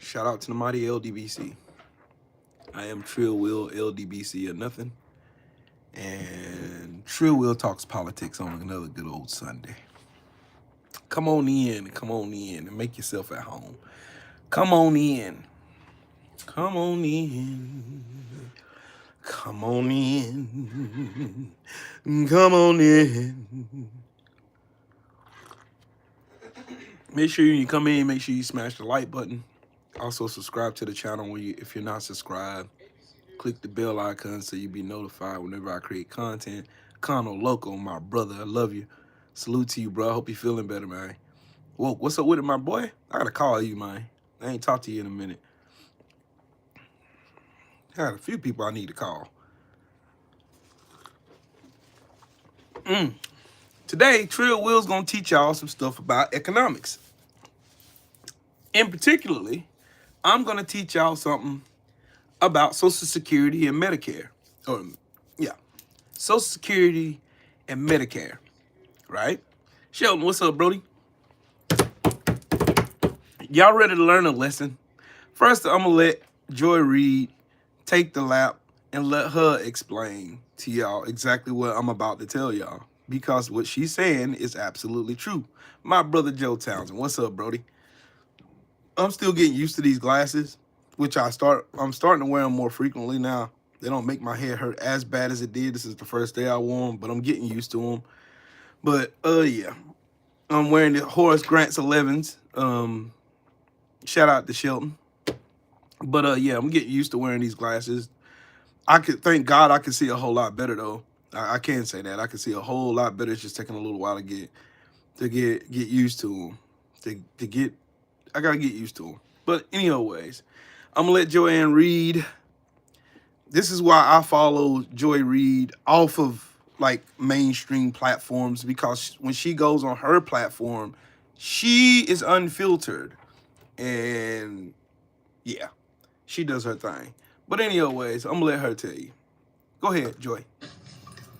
Shout out to the mighty LDBC. I am Trill Will LDBC or nothing. And Trill Will talks politics on another good old Sunday. Come on in, and make yourself at home. Come on in. Come on in. Come on in. Come on in. Make sure you come in, make sure you smash the like button. Also subscribe to the channel if you're not subscribed. Click the bell icon so you'll be notified whenever I create content. Cono Loco, my brother, I love you. Salute to you, bro. I hope you're feeling better, man. Whoa, what's up with it, my boy? I gotta call you, man. I ain't talked to you in a minute. I got a few people I need to call. Today, Trill Will's gonna teach y'all some stuff about economics. And particularly, I'm gonna teach y'all something about Social Security and Medicare. Social Security and Medicare, right? Sheldon, what's up, Brody? Y'all ready to learn a lesson? First, I'm gonna let Joy Reid take the lap and let her explain to y'all exactly what I'm about to tell y'all, because what she's saying is absolutely true. My brother Joe Townsend, what's up, Brody? I'm still getting used to these glasses, which I'm starting to wear them more frequently now. They don't make my head hurt as bad as it did. This is the first day I wore them, but I'm getting used to them. But yeah, I'm wearing the Horace Grant's 11s. Shout out to Shelton. But yeah, I'm getting used to wearing these glasses. Thank God I can see a whole lot better though. I can say that I can see a whole lot better. It's just taking a little while to get used to them. I gotta get used to them. But anyways, I'm gonna let Joanne Reid. This is why I follow Joy Reid off of like mainstream platforms, because when she goes on her platform, she is unfiltered, and yeah, she does her thing. But anyways, I'm gonna let her tell you. Go ahead, Joy.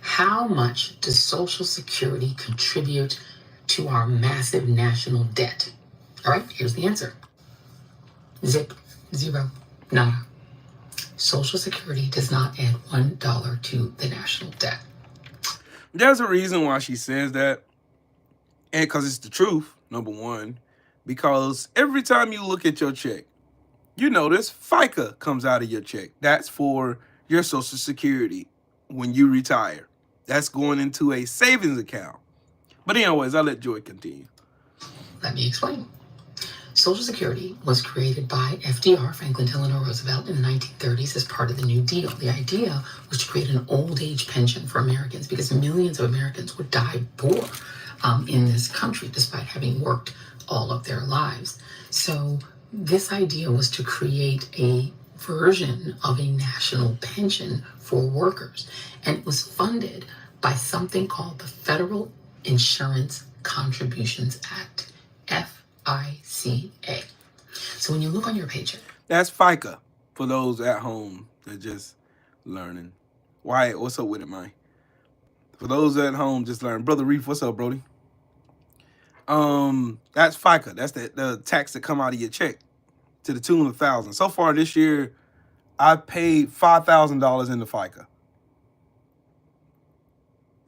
How much does Social Security contribute to our massive national debt? All right, here's the answer. Zip, zero, nada. Social Security does not add $1 to the national debt. There's a reason why she says that, and because it's the truth, number one. Because every time you look at your check, you notice FICA comes out of your check. That's for your Social Security when you retire. That's going into a savings account. But anyways, I'll let Joy continue. Let me explain. Social Security was created by FDR, Franklin Delano Roosevelt, in the 1930s as part of the New Deal. The idea was to create an old age pension for Americans because millions of Americans would die poor in this country despite having worked all of their lives. So this idea was to create a version of a national pension for workers. And it was funded by something called the Federal Insurance Contributions Act, FICA. So when you look on your paycheck, that's FICA for those at home that just learning. Wyatt, what's up with it, man? For those at home just learning. Brother Reef, what's up, Brody? That's FICA. That's the tax that come out of your check to the tune of $1,000. So far this year, I paid $5,000 into FICA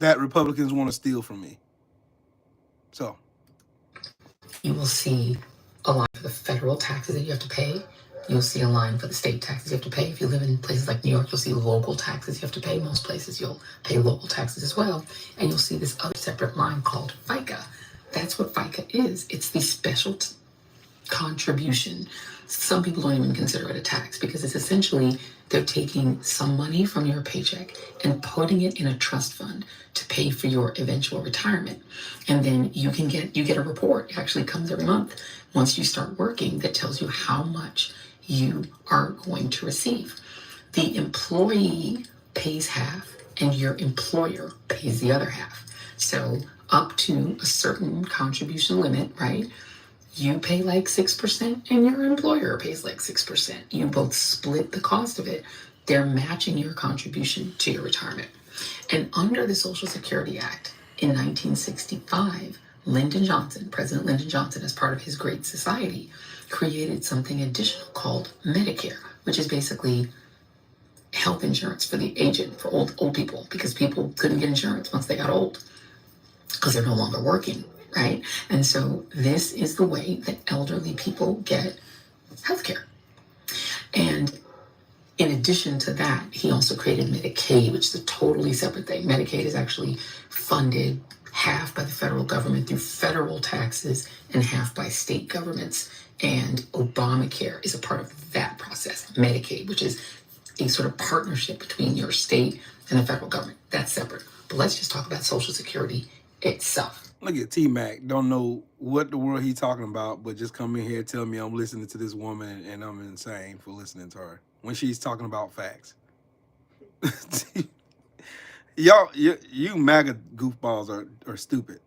that Republicans want to steal from me. So you will see a line for the federal taxes that you have to pay. You'll see a line for the state taxes you have to pay. If you live in places like New York, you'll see local taxes you have to pay. Most places you'll pay local taxes as well. And you'll see this other separate line called FICA. That's what FICA is. It's the special contribution. Some people don't even consider it a tax because it's essentially they're taking some money from your paycheck and putting it in a trust fund to pay for your eventual retirement. And then you get a report. It actually comes every month once you start working that tells you how much you are going to receive. The employee pays half and your employer pays the other half. So up to a certain contribution limit, right? You pay like 6% and your employer pays like 6%. You both split the cost of it. They're matching your contribution to your retirement. And under the Social Security Act in 1965, President Lyndon Johnson, as part of his Great Society, created something additional called Medicare, which is basically health insurance for the aged, for old people, because people couldn't get insurance once they got old because they're no longer working, right? And so this is the way that elderly people get healthcare. And in addition to that, he also created Medicaid, which is a totally separate thing. Medicaid is actually funded half by the federal government through federal taxes and half by state governments. And Obamacare is a part of that process. Medicaid, which is a sort of partnership between your state and the federal government. That's separate. But let's just talk about Social Security itself. Look at T-Mac, don't know what the world he's talking about, but just come in here and tell me I'm listening to this woman and I'm insane for listening to her when she's talking about facts. Y'all, you MAGA goofballs are stupid.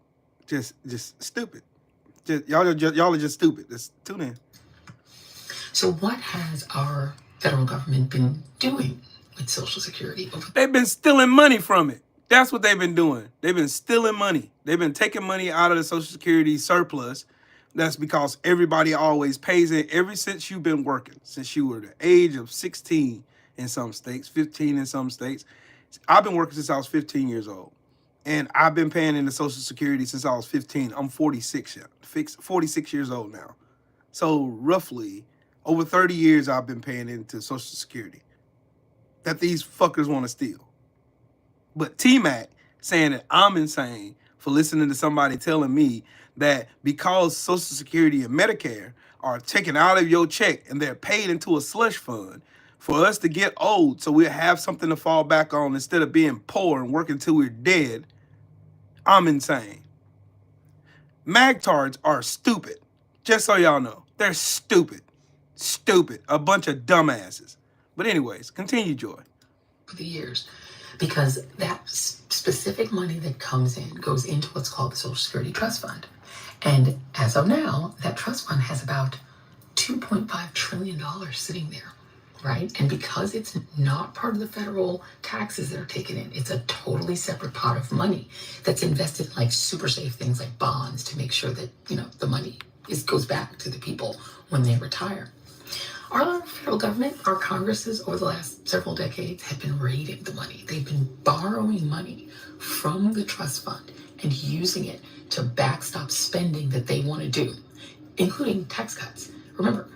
Just stupid. Y'all are just stupid. Just tune in. So what has our federal government been doing with Social Security? They've been stealing money from it. That's what they've been doing. They've been stealing money. They've been taking money out of the Social Security surplus. That's because everybody always pays it ever since you've been working, since you were the age of 16 in some states, 15 in some states. I've been working since I was 15 years old. And I've been paying into Social Security since I was 15. I'm 46 years old now. So roughly over 30 years I've been paying into Social Security that these fuckers want to steal. But T-Mac saying that I'm insane for listening to somebody telling me that because Social Security and Medicare are taken out of your check and they're paid into a slush fund for us to get old so we'll have something to fall back on instead of being poor and working till we're dead, I'm insane. Magtards are stupid. Just so y'all know. They're stupid. Stupid. A bunch of dumbasses. But anyways, continue, Joy. For the years. Because that specific money that comes in goes into what's called the Social Security Trust Fund. And as of now, that trust fund has about $2.5 trillion sitting there, right? And because it's not part of the federal taxes that are taken in, it's a totally separate pot of money that's invested in like super safe things like bonds to make sure that, the money goes back to the people when they retire. Our federal government, our Congresses over the last several decades have been raiding the money. They've been borrowing money from the trust fund and using it to backstop spending that they want to do, including tax cuts. Remember,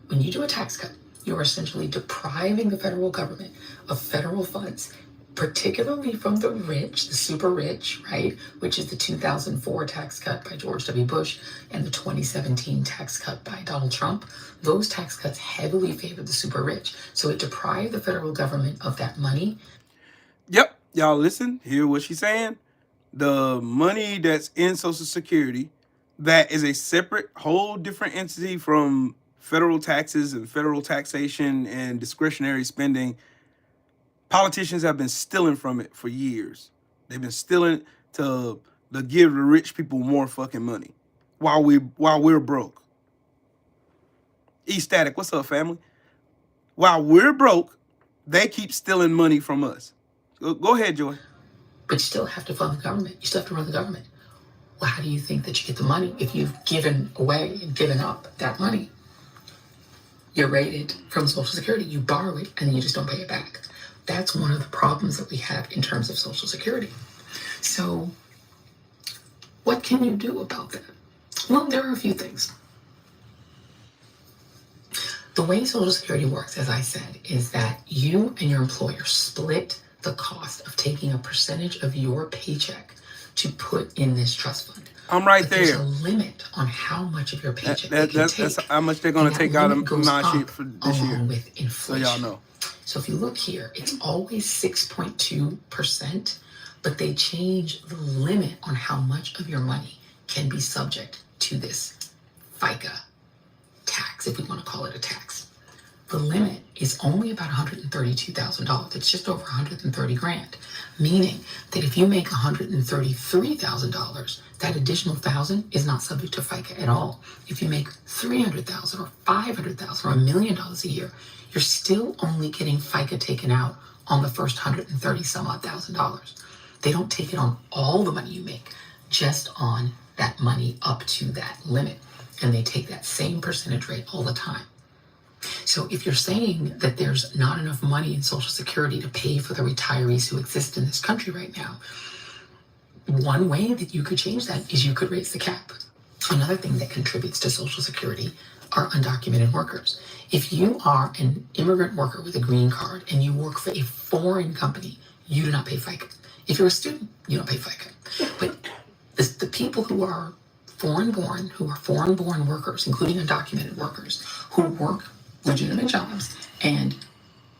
when you do a tax cut, you're essentially depriving the federal government of federal funds, particularly from the rich, the super rich, right? Which is the 2004 tax cut by George W. Bush and the 2017 tax cut by Donald Trump. Those tax cuts heavily favored the super rich. So it deprived the federal government of that money. Yep. Y'all listen, hear what she's saying. The money that's in Social Security, that is a separate, whole different entity from federal taxes and federal taxation and discretionary spending. Politicians have been stealing from it for years. They've been stealing to give the rich people more fucking money while we're broke. E-Static, what's up, family? While we're broke, they keep stealing money from us. Go ahead, Joy. But you still have to fund the government. You still have to run the government. Well, how do you think that you get the money if you've given away and given up that money? You're raided from Social Security. You borrow it and you just don't pay it back. That's one of the problems that we have in terms of Social Security. So what can you do about that? Well, there are a few things. The way Social Security works, as I said, is that you and your employer split the cost of taking a percentage of your paycheck to put in this trust fund. I'm right there. There's a limit on how much of your paycheck they can take. That's how much they're going to take out of my shit for this year. Along with inflation. So y'all know. So if you look here, it's always 6.2%, but they change the limit on how much of your money can be subject to this FICA tax, if we want to call it a tax. The limit is only about $132,000. It's just over 130 grand, meaning that if you make $133,000, that additional $1,000 is not subject to FICA at all. If you make $300,000 or $500,000 or $1 million a year, you're still only getting FICA taken out on the first $130,000. They don't take it on all the money you make, just on that money up to that limit. and they take that same percentage rate all the time. So if you're saying that there's not enough money in Social Security to pay for the retirees who exist in this country right now, one way that you could change that is you could raise the cap. Another thing that contributes to Social Security are undocumented workers. If you are an immigrant worker with a green card and you work for a foreign company, you do not pay FICA. If you're a student, you don't pay FICA. But the people who are foreign-born workers, including undocumented workers, who work legitimate jobs, and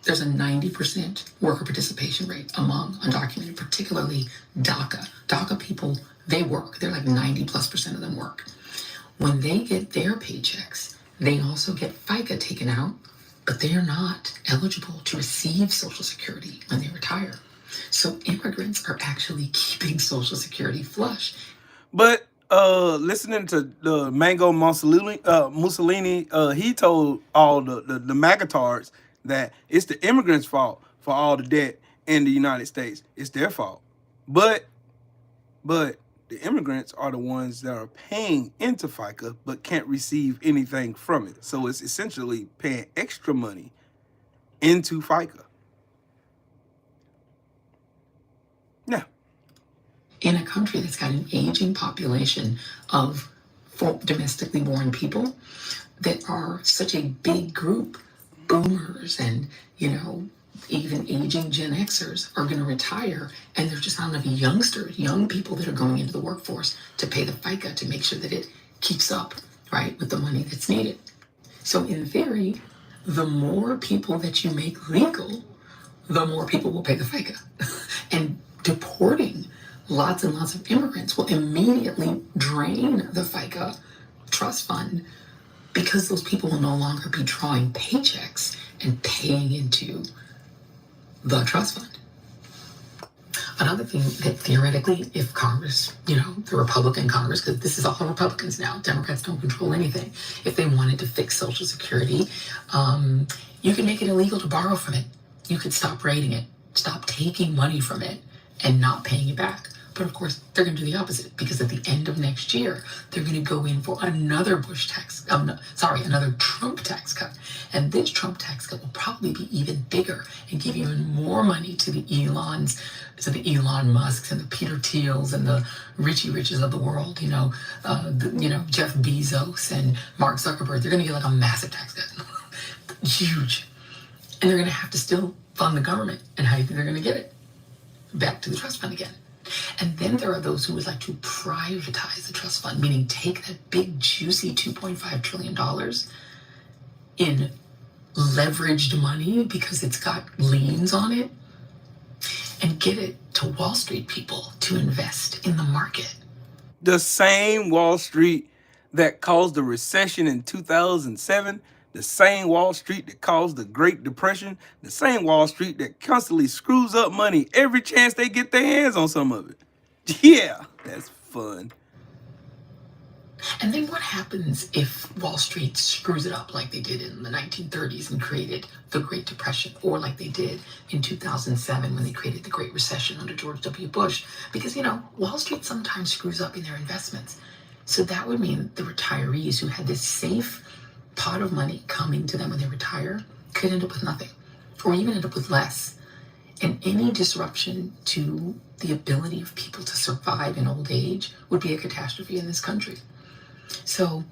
there's a 90% worker participation rate among undocumented, particularly DACA. DACA people, they work. They're like 90+% of them work. When they get their paychecks, they also get FICA taken out, but they are not eligible to receive Social Security when they retire. So immigrants are actually keeping Social Security flush. But listening to the Mango Mussolini, he told all the magatards that it's the immigrants' fault for all the debt in the United States. It's their fault. But the immigrants are the ones that are paying into FICA but can't receive anything from it. So it's essentially paying extra money into FICA. Yeah. In a country that's got an aging population of domestically born people that are such a big group, boomers and, even aging Gen Xers are going to retire, and there's just not enough young people that are going into the workforce to pay the FICA to make sure that it keeps up, right, with the money that's needed. So in theory, the more people that you make legal, the more people will pay the FICA. And deporting lots and lots of immigrants will immediately drain the FICA trust fund, because those people will no longer be drawing paychecks and paying into the trust fund. Another thing that theoretically, if Congress, the Republican Congress, because this is all Republicans now, Democrats don't control anything, if they wanted to fix Social Security, you could make it illegal to borrow from it. You could stop rating it, stop taking money from it, and not paying it back. But of course, they're going to do the opposite, because at the end of next year, they're going to go in for another another Trump tax cut. And this Trump tax cut will probably be even bigger and give even more money to the Elon Musks and the Peter Thiels and the Richie Riches of the world, Jeff Bezos and Mark Zuckerberg. They're going to get like a massive tax cut. Huge. And they're going to have to still fund the government. And how do you think they're going to get it? Back to the trust fund again. And then there are those who would like to privatize the trust fund, meaning take that big, juicy $2.5 trillion in leveraged money because it's got liens on it, and get it to Wall Street people to invest in the market. The same Wall Street that caused the recession in 2007, the same Wall Street that caused the Great Depression, the same Wall Street that constantly screws up money every chance they get their hands on some of it. Yeah, that's fun. And then what happens if Wall Street screws it up like they did in the 1930s and created the Great Depression, or like they did in 2007 when they created the Great Recession under George W. Bush? Because, Wall Street sometimes screws up in their investments. So that would mean the retirees who had this safe pot of money coming to them when they retire could end up with nothing, or even end up with less. And any disruption to the ability of people to survive in old age would be a catastrophe in this country. So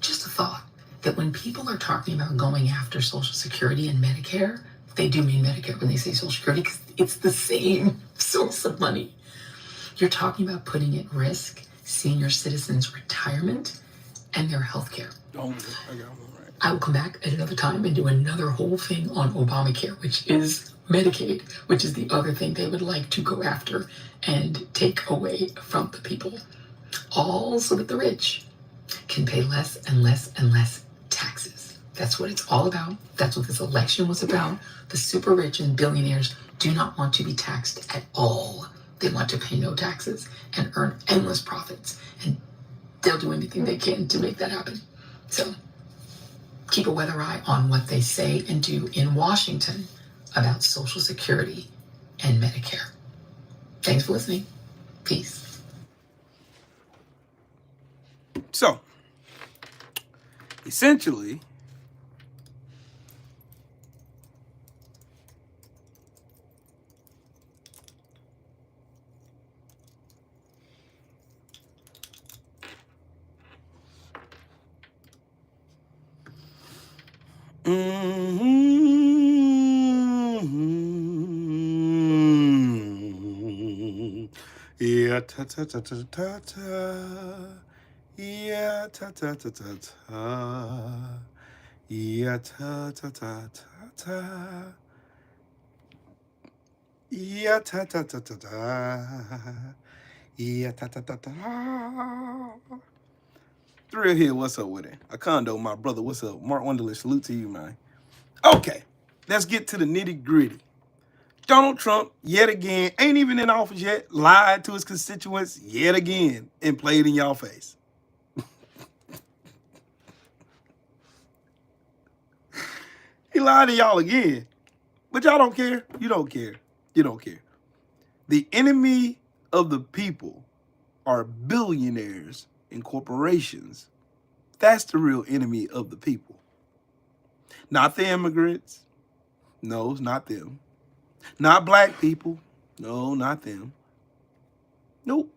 just a thought that when people are talking about going after Social Security and Medicare, they do mean Medicare when they say Social Security, because it's the same source of money. You're talking about putting at risk senior citizens' retirement and their health care. I will come back at another time and do another whole thing on Obamacare, which is Medicaid, which is the other thing they would like to go after and take away from the people. All so that the rich can pay less and less and less taxes. That's what it's all about. That's what this election was about. The super rich and billionaires do not want to be taxed at all. They want to pay no taxes and earn endless profits. And they'll do anything they can to make that happen. So keep a weather eye on what they say and do in Washington about Social Security and Medicare. Thanks for listening. Peace. So, Essentially, yeah, ta ta ta ta ta ta. Yeah, ta ta ta ta ta. Yeah, ta ta ta ta ta. Yeah, ta ta ta ta ta. Yeah, ta ta ta ta. Thrill here, what's up with it? A condo, my brother, what's up? Mark Wonderland, salute to you, man. Okay, let's get to the nitty gritty. Donald Trump, yet again, ain't even in office yet, lied to his constituents yet again and played in y'all face. He lied to y'all again. But y'all don't care. You don't care. You don't care. The enemy of the people are billionaires and corporations. That's the real enemy of the people. Not the immigrants. No, it's not them. Not black people. No, not them. Nope.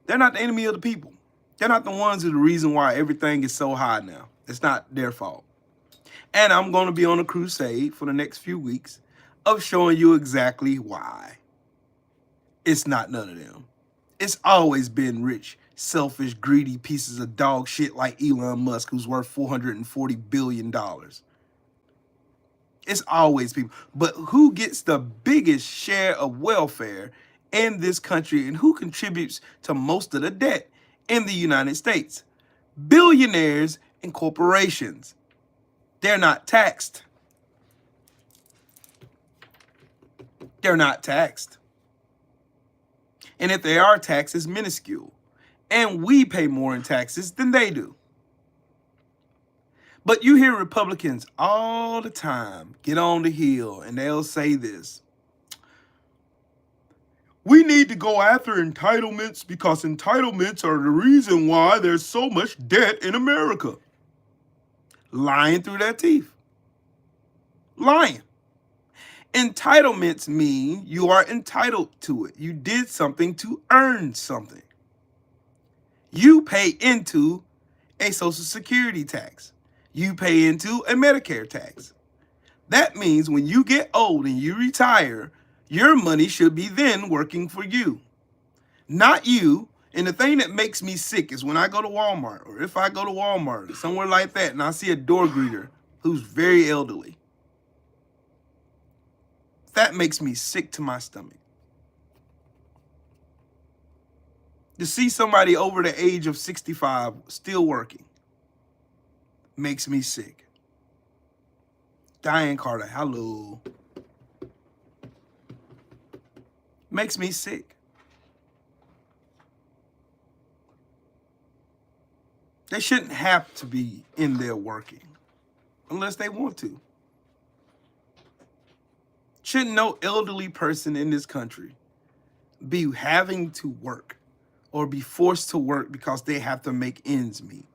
They're not the enemy of the people. They're not the ones who are the reason why everything is so high now. It's not their fault. And I'm going to be on a crusade for the next few weeks of showing you exactly why. It's not none of them. It's always been rich, selfish, greedy pieces of dog shit like Elon Musk, who's worth $440 billion. It's always people. But who gets the biggest share of welfare in this country and who contributes to most of the debt in the United States? Billionaires and corporations. They're not taxed. They're not taxed. And if they are taxed, it's minuscule. And we pay more in taxes than they do. But you hear Republicans all the time get on the hill and they'll say this. We need to go after entitlements because entitlements are the reason why there's so much debt in America. Lying through their teeth. Lying. Entitlements mean you are entitled to it. You did something to earn something. You pay into a Social Security tax. You pay into a Medicare tax. That means when you get old and you retire, your money should be then working for you, not you. And the thing that makes me sick is when I go to Walmart, or if I go to Walmart or somewhere like that, and I see a door greeter who's very elderly. That makes me sick to my stomach. To see somebody over the age of 65 still working makes me sick. Diane Carter, hello. Makes me sick. They shouldn't have to be in there working unless they want to. Shouldn't no elderly person in this country be having to work or be forced to work because they have to make ends meet?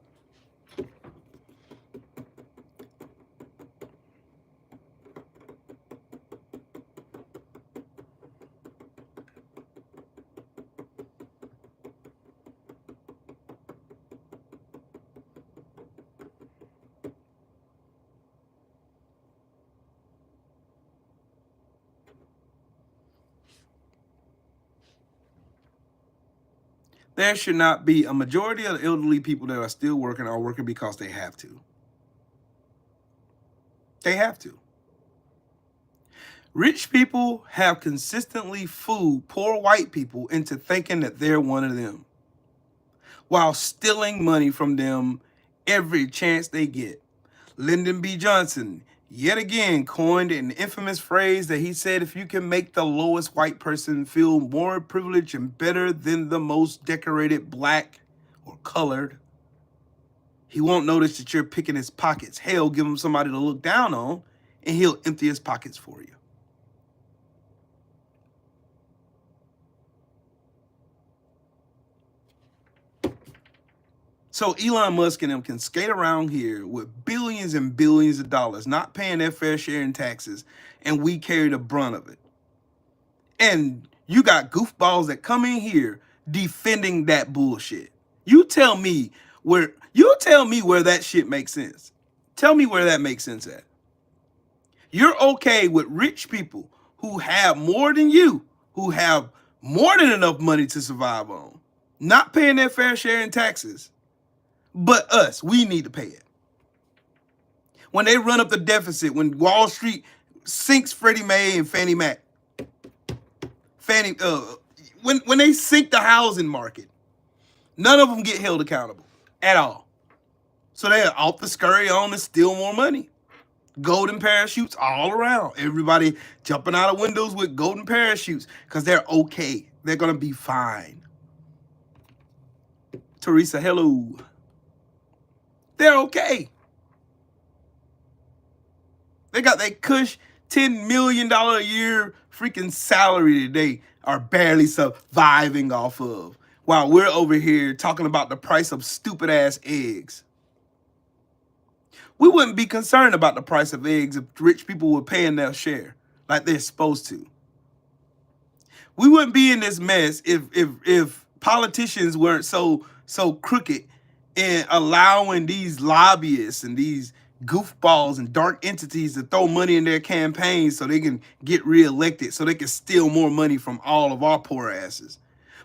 There should not be a majority of the elderly people that are still working are working because they have to. They have to. Rich people have consistently fooled poor white people into thinking that they're one of them, while stealing money from them every chance they get. Lyndon B. Johnson, yet again, coined an infamous phrase that he said, if you can make the lowest white person feel more privileged and better than the most decorated black or colored, he won't notice that you're picking his pockets. Hell, give him somebody to look down on, and he'll empty his pockets for you. So Elon Musk and them can skate around here with billions and billions of dollars, not paying their fair share in taxes, and we carry the brunt of it. And you got goofballs that come in here defending that bullshit. You tell me where that shit makes sense. Tell me where that makes sense at. You're okay with rich people who have more than you, who have more than enough money to survive on, not paying their fair share in taxes. But us, we need to pay it. When they run up the deficit, when Wall Street sinks Freddie Mae and Fannie Mae, when they sink the housing market, none of them get held accountable at all. So they're off the scurry on and steal more money. Golden parachutes all around. Everybody jumping out of windows with golden parachutes because they're okay. They're going to be fine. Teresa, hello. They're okay. They got that cush $10 million a year freaking salary that they are barely surviving off of, while we're over here talking about the price of stupid ass eggs. We wouldn't be concerned about the price of eggs if rich people were paying their share like they're supposed to. We wouldn't be in this mess if politicians weren't so crooked in allowing these lobbyists and these goofballs and dark entities to throw money in their campaigns so they can get reelected, so they can steal more money from all of our poor asses.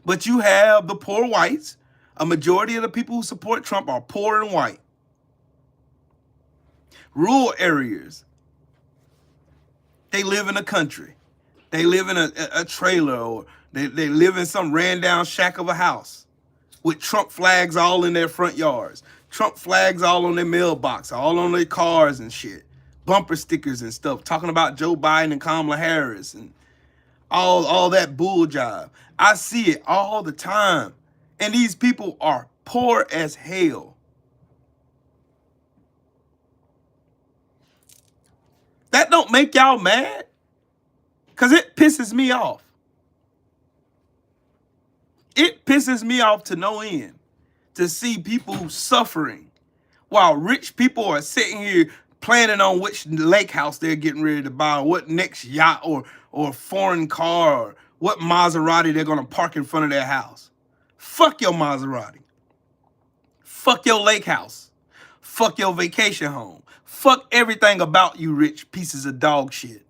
But you have the poor whites. A majority of the people who support Trump are poor and white. Rural areas. They live in a country. They live in a trailer, or they live in some ran down shack of a house with Trump flags all in their front yards. Trump flags all on their mailbox, all on their cars and shit. Bumper stickers and stuff, talking about Joe Biden and Kamala Harris and all that bull jive. I see it all the time. And these people are poor as hell. That don't make y'all mad? Because it pisses me off. It pisses me off to no end to see people suffering while rich people are sitting here planning on which lake house they're getting ready to buy, or what next yacht or foreign car, or what Maserati they're going to park in front of their house. Fuck your Maserati. Fuck your lake house. Fuck your vacation home. Fuck everything about you rich pieces of dog shit.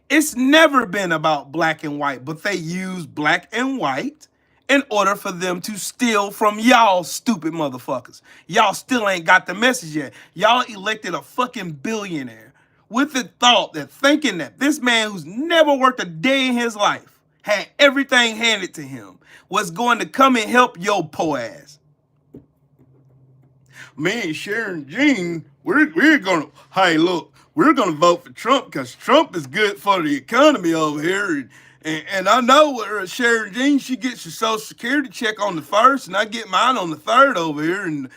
It's never been about black and white, but they use black and white in order for them to steal from y'all stupid motherfuckers. Y'all still ain't got the message yet. Y'all elected a fucking billionaire with the thought that, thinking that this man who's never worked a day in his life, had everything handed to him, was going to come and help your poor ass. Me and Sharon Jean, we're gonna, hey look, we're gonna vote for Trump because Trump is good for the economy over here. And I know Sharon Jean, she gets her Social Security check on the 1st, and I get mine on the 3rd over here. And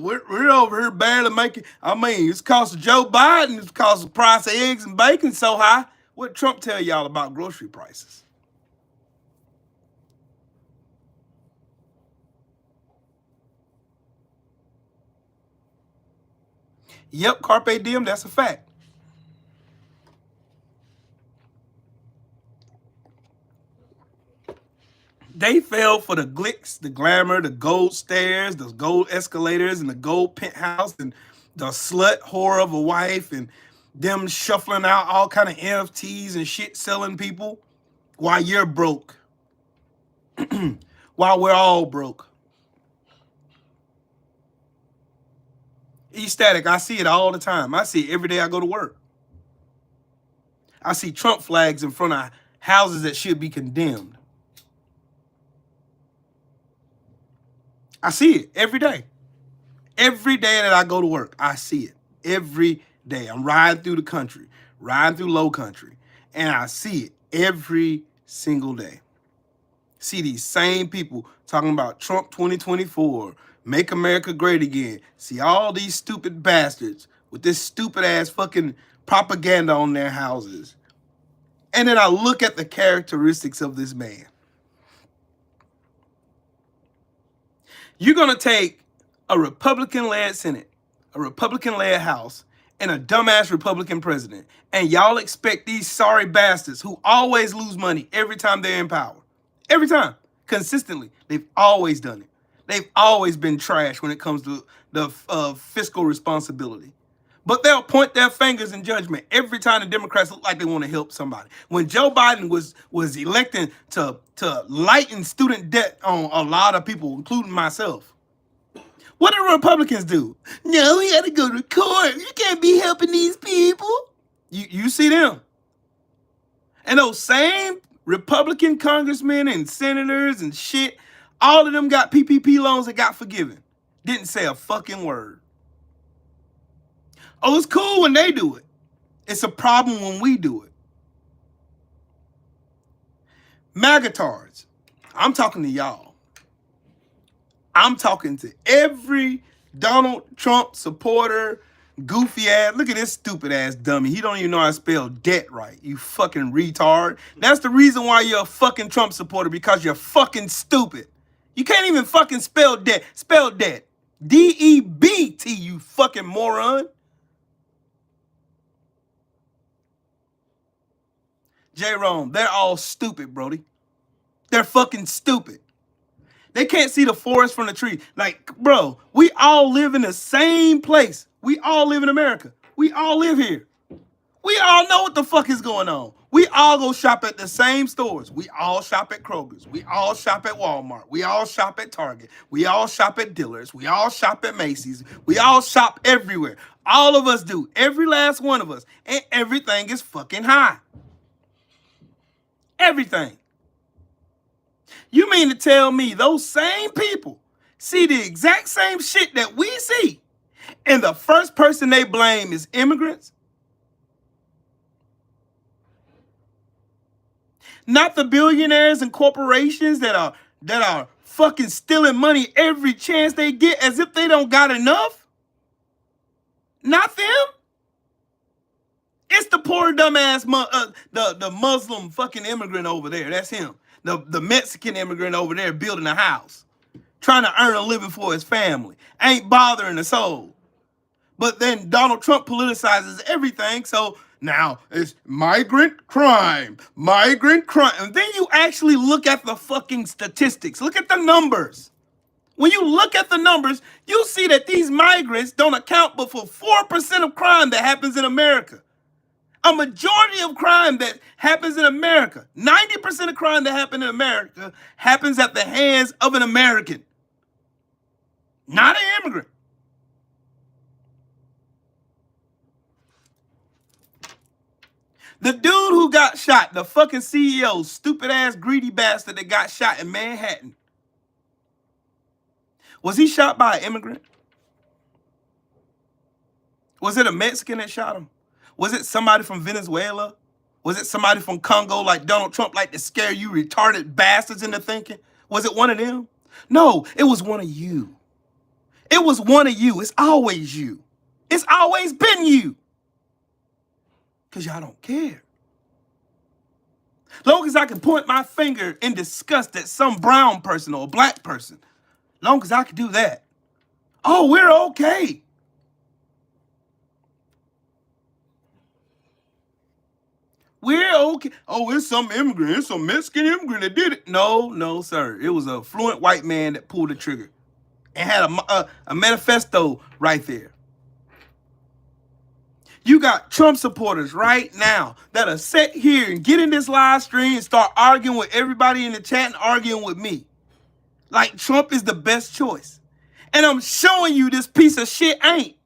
we're over here barely making. I mean, it's because of Joe Biden. It's because the price of eggs and bacon so high. What Trump tell y'all about grocery prices? Yep, carpe diem. That's a fact. They fell for the glitz, the glamour, the gold stairs, the gold escalators, and the gold penthouse, and the slut whore of a wife, and them shuffling out all kind of NFTs and shit selling people while you're broke. While we're all broke. Static, I see it all the time. I see it every day I go to work. I see Trump flags in front of houses that should be condemned. I see it every day. Every day that I go to work, I see it. Every day. I'm riding through the country, riding through low country, and I see it every single day. See these same people talking about Trump 2024, make America great again. See all these stupid bastards with this stupid ass fucking propaganda on their houses. And then I look at the characteristics of this man. You're going to take a Republican-led Senate, a Republican-led House, and a dumbass Republican president, and y'all expect these sorry bastards who always lose money every time they're in power. Every time. Consistently. They've always done it. They've always been trash when it comes to the fiscal responsibility. But they'll point their fingers in judgment every time the Democrats look like they want to help somebody. When Joe Biden was electing to lighten student debt on a lot of people, including myself, what do Republicans do? No, we got to go to court. You can't be helping these people. You see them. And those same Republican congressmen and senators and shit, all of them got PPP loans that got forgiven. Didn't say a fucking word. Oh, it's cool when they do it. It's a problem when we do it. Magatards, I'm talking to y'all. I'm talking to every Donald Trump supporter, goofy ass. Look at this stupid ass dummy. He don't even know how to spell debt right. You fucking retard. That's the reason why you're a fucking Trump supporter, because you're fucking stupid. You can't even fucking spell debt. Spell debt. D-E-B-T, you fucking moron. J-Rome, they're all stupid, Brody. They're fucking stupid. They can't see the forest from the tree. Like, bro, we all live in the same place. We all live in America. We all live here. We all know what the fuck is going on. We all go shop at the same stores. We all shop at Kroger's. We all shop at Walmart. We all shop at Target. We all shop at Dillard's. We all shop at Macy's. We all shop everywhere. All of us do. Every last one of us. And everything is fucking high. Everything. You mean to tell me those same people see the exact same shit that we see, and the first person they blame is immigrants? Not the billionaires and corporations that are fucking stealing money every chance they get as if they don't got enough? Not them. It's the poor dumbass the Muslim fucking immigrant over there. That's him. The Mexican immigrant over there building a house, trying to earn a living for his family. Ain't bothering a soul. But then Donald Trump politicizes everything, so now it's migrant crime. And then you actually look at the fucking statistics. Look at the numbers. When you look at the numbers, you see that these migrants don't account but for 4% of crime that happens in America. A majority of crime that happens in America, 90% of crime that happens in America happens at the hands of an American, not an immigrant. The dude who got shot, the fucking CEO, stupid ass greedy bastard that got shot in Manhattan, was he shot by an immigrant? Was it a Mexican that shot him? Was it somebody from Venezuela? Was it somebody from Congo like Donald Trump like to scare you retarded bastards into thinking? Was it one of them? No, it was one of you. It was one of you. It's always you. It's always been you. Because y'all don't care. Long as I can point my finger in disgust at some brown person or a black person, long as I can do that, oh, we're okay. We're okay. Oh, it's some immigrant. It's some Mexican immigrant that did it. No, sir. It was a fluent white man that pulled the trigger and had a manifesto right there. You got Trump supporters right now that are sit here and get in this live stream and start arguing with everybody in the chat and arguing with me. Like Trump is the best choice. And I'm showing you this piece of shit ain't.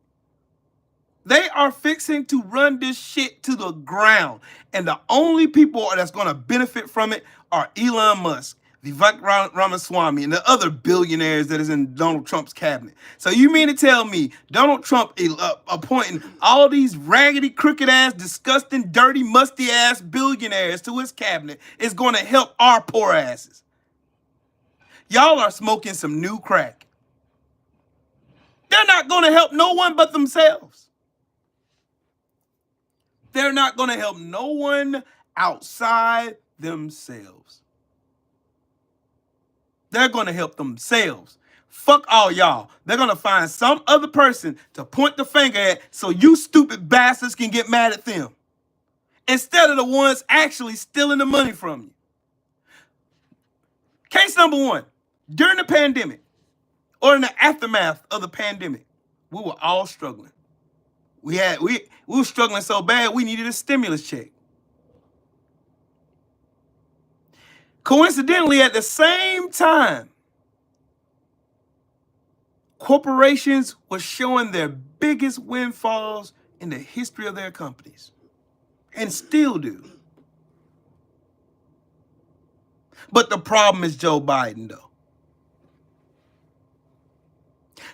They are fixing to run this shit to the ground. And the only people that's going to benefit from it are Elon Musk, Vivek Ramaswamy, and the other billionaires that is in Donald Trump's cabinet. So you mean to tell me Donald Trump appointing all these raggedy, crooked-ass, disgusting, dirty, musty-ass billionaires to his cabinet is going to help our poor asses? Y'all are smoking some new crack. They're not going to help no one but themselves. They're not going to help no one outside themselves. They're going to help themselves. Fuck all y'all. They're gonna find some other person to point the finger at so you stupid bastards can get mad at them. Instead of the ones actually stealing the money from you. Case number one, during the pandemic, or in the aftermath of the pandemic, we were all struggling. We were struggling so bad we needed a stimulus check. Coincidentally, at the same time, corporations were showing their biggest windfalls in the history of their companies, and still do. But the problem is Joe Biden, though.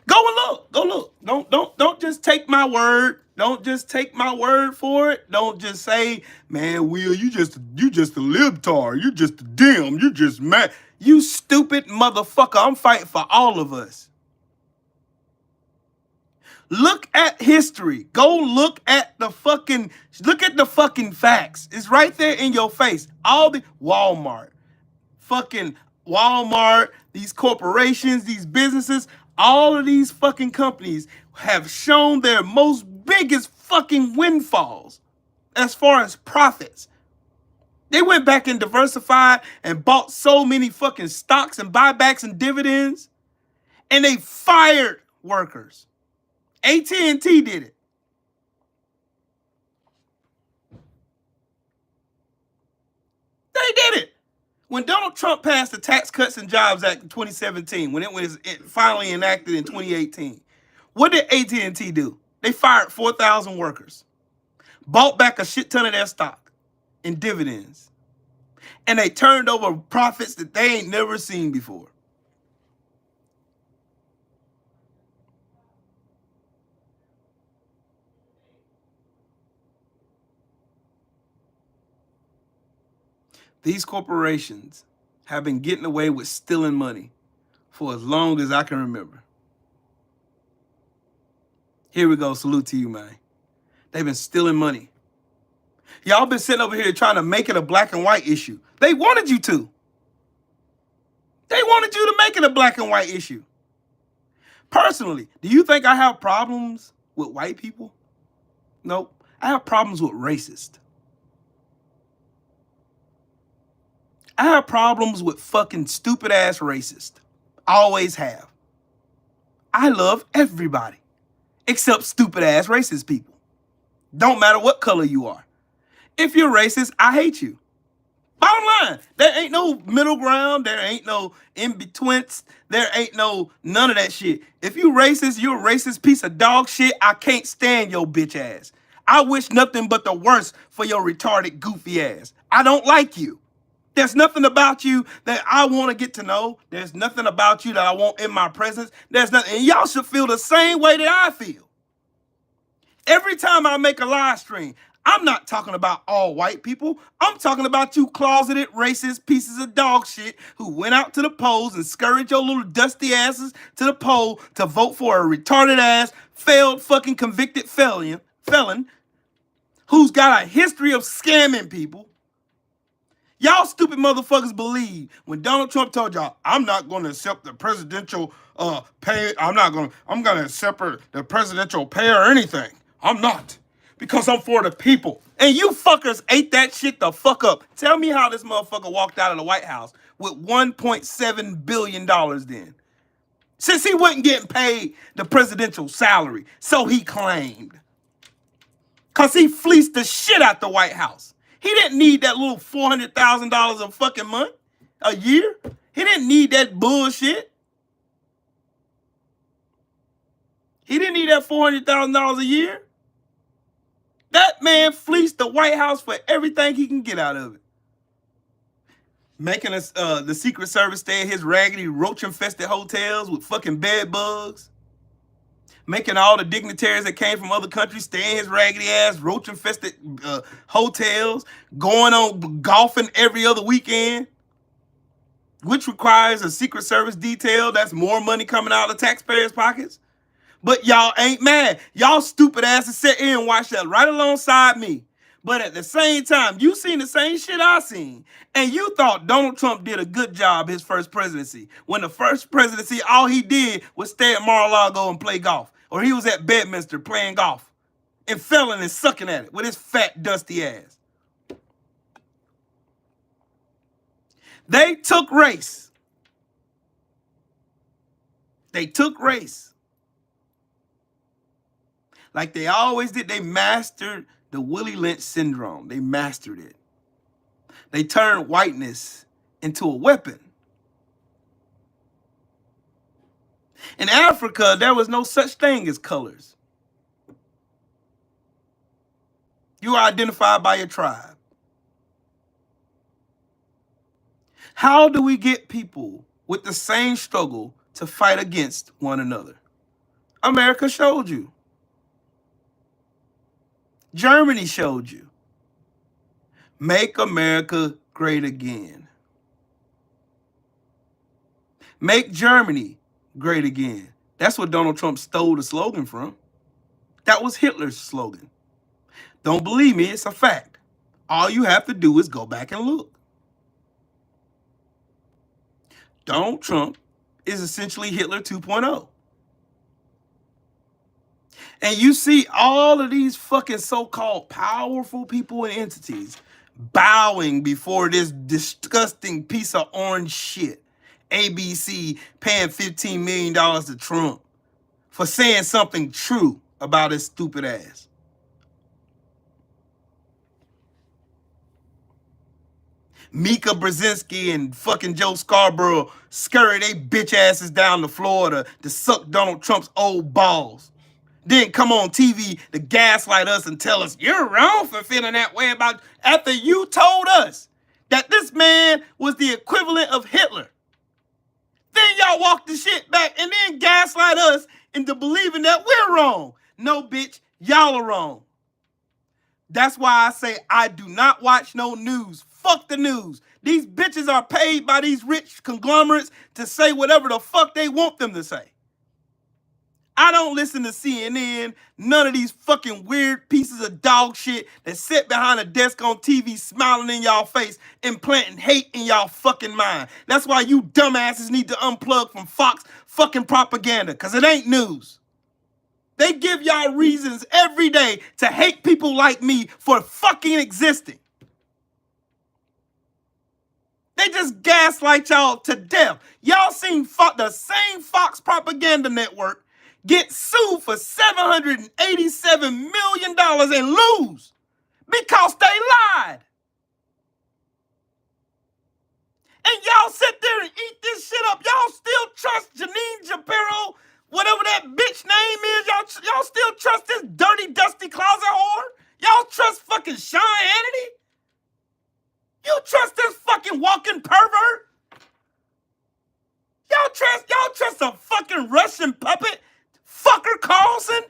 Go and look. Go look. Don't just take my word. Don't just take my word for it. Don't just say, man, Will, you just a libtard. You just a dim. You just mad. You stupid motherfucker. I'm fighting for all of us. Look at history. Go look at the fucking facts. It's right there in your face. All the Walmart, these corporations, these businesses, all of these fucking companies have shown their most biggest fucking windfalls as far as profits. They went back and diversified and bought so many fucking stocks and buybacks and dividends, and they fired workers. AT&T did it. They did it. When Donald Trump passed the Tax Cuts and Jobs Act in 2017, when it was finally enacted in 2018, what did AT&T do? They fired 4,000 workers, bought back a shit ton of their stock in dividends, and they turned over profits that they ain't never seen before. These corporations have been getting away with stealing money for as long as I can remember. Here we go. Salute to you, man. They've been stealing money. Y'all been sitting over here trying to make it a black and white issue. They wanted you to. They wanted you to make it a black and white issue. Personally, do you think I have problems with white people? Nope. I have problems with racists. I have problems with fucking stupid ass racists. Always have. I love everybody except stupid ass racist people. Don't matter what color you are. If you're racist, I hate you. Bottom line, there ain't no middle ground. There ain't no in-betweens. There ain't no none of that shit. If you racist, you're a racist piece of dog shit. I can't stand your bitch ass. I wish nothing but the worst for your retarded goofy ass. I don't like you. There's nothing about you that I want to get to know. There's nothing about you that I want in my presence. There's nothing. And y'all should feel the same way that I feel. Every time I make a live stream, I'm not talking about all white people. I'm talking about you closeted racist pieces of dog shit who went out to the polls and scurried your little dusty asses to the poll to vote for a retarded ass, failed fucking convicted felon who's got a history of scamming people. Y'all stupid motherfuckers believe when Donald Trump told y'all, I'm not going to accept the presidential pay. I'm going to accept the presidential pay or anything. I'm not. Because I'm for the people. And you fuckers ate that shit the fuck up. Tell me how this motherfucker walked out of the White House with $1.7 billion then. Since he wasn't getting paid the presidential salary, so he claimed. Because he fleeced the shit out the White House. He didn't need that little $400,000 a fucking month, a year. He didn't need that bullshit. He didn't need that $400,000 a year. That man fleeced the White House for everything he can get out of it. Making us the Secret Service stay in his raggedy, roach-infested hotels with fucking bed bugs. Making all the dignitaries that came from other countries stay in his raggedy ass, roach-infested hotels, going on golfing every other weekend, which requires a Secret Service detail. That's more money coming out of the taxpayers' pockets. But y'all ain't mad. Y'all stupid asses sit here and watch that right alongside me. But at the same time, you seen the same shit I seen. And you thought Donald Trump did a good job his first presidency. When the first presidency, all he did was stay at Mar-a-Lago and play golf. Or he was at Bedminster playing golf. And felling and sucking at it with his fat, dusty ass. They took race. They took race. Like they always did. They mastered the Willie Lynch syndrome. They mastered it. They turned whiteness into a weapon. In Africa, there was no such thing as colors. You are identified by your tribe. How do we get people with the same struggle to fight against one another? America showed you. Germany showed you. Make America great again. Make Germany great again. That's what Donald Trump stole the slogan from. That was Hitler's slogan. Don't believe me, it's a fact. All you have to do is go back and look. Donald Trump is essentially Hitler 2.0. And you see all of these fucking so-called powerful people and entities bowing before this disgusting piece of orange shit. ABC paying $15 million to Trump for saying something true about his stupid ass. Mika Brzezinski and fucking Joe Scarborough scurry they bitch asses down to Florida to suck Donald Trump's old balls. Then come on TV to gaslight us and tell us you're wrong for feeling that way about after you told us that this man was the equivalent of Hitler. Then y'all walk the shit back and then gaslight us into believing that we're wrong. No, bitch, y'all are wrong. That's why I say I do not watch no news. Fuck the news. These bitches are paid by these rich conglomerates to say whatever the fuck they want them to say. I don't listen to CNN, none of these fucking weird pieces of dog shit that sit behind a desk on TV smiling in y'all face and planting hate in y'all fucking mind. That's why you dumbasses need to unplug from Fox fucking propaganda, because it ain't news. They give y'all reasons every day to hate people like me for fucking existing. They just gaslight y'all to death. Y'all seen the same Fox propaganda network get sued for $787 million and lose because they lied. And y'all sit there and eat this shit up. Y'all still trust Janine Shapiro, whatever that bitch name is. Y'all still trust this dirty, dusty closet whore? Y'all trust fucking Sean Hannity? You trust this fucking walking pervert? Y'all trust a fucking Russian puppet? Fucker Carlson?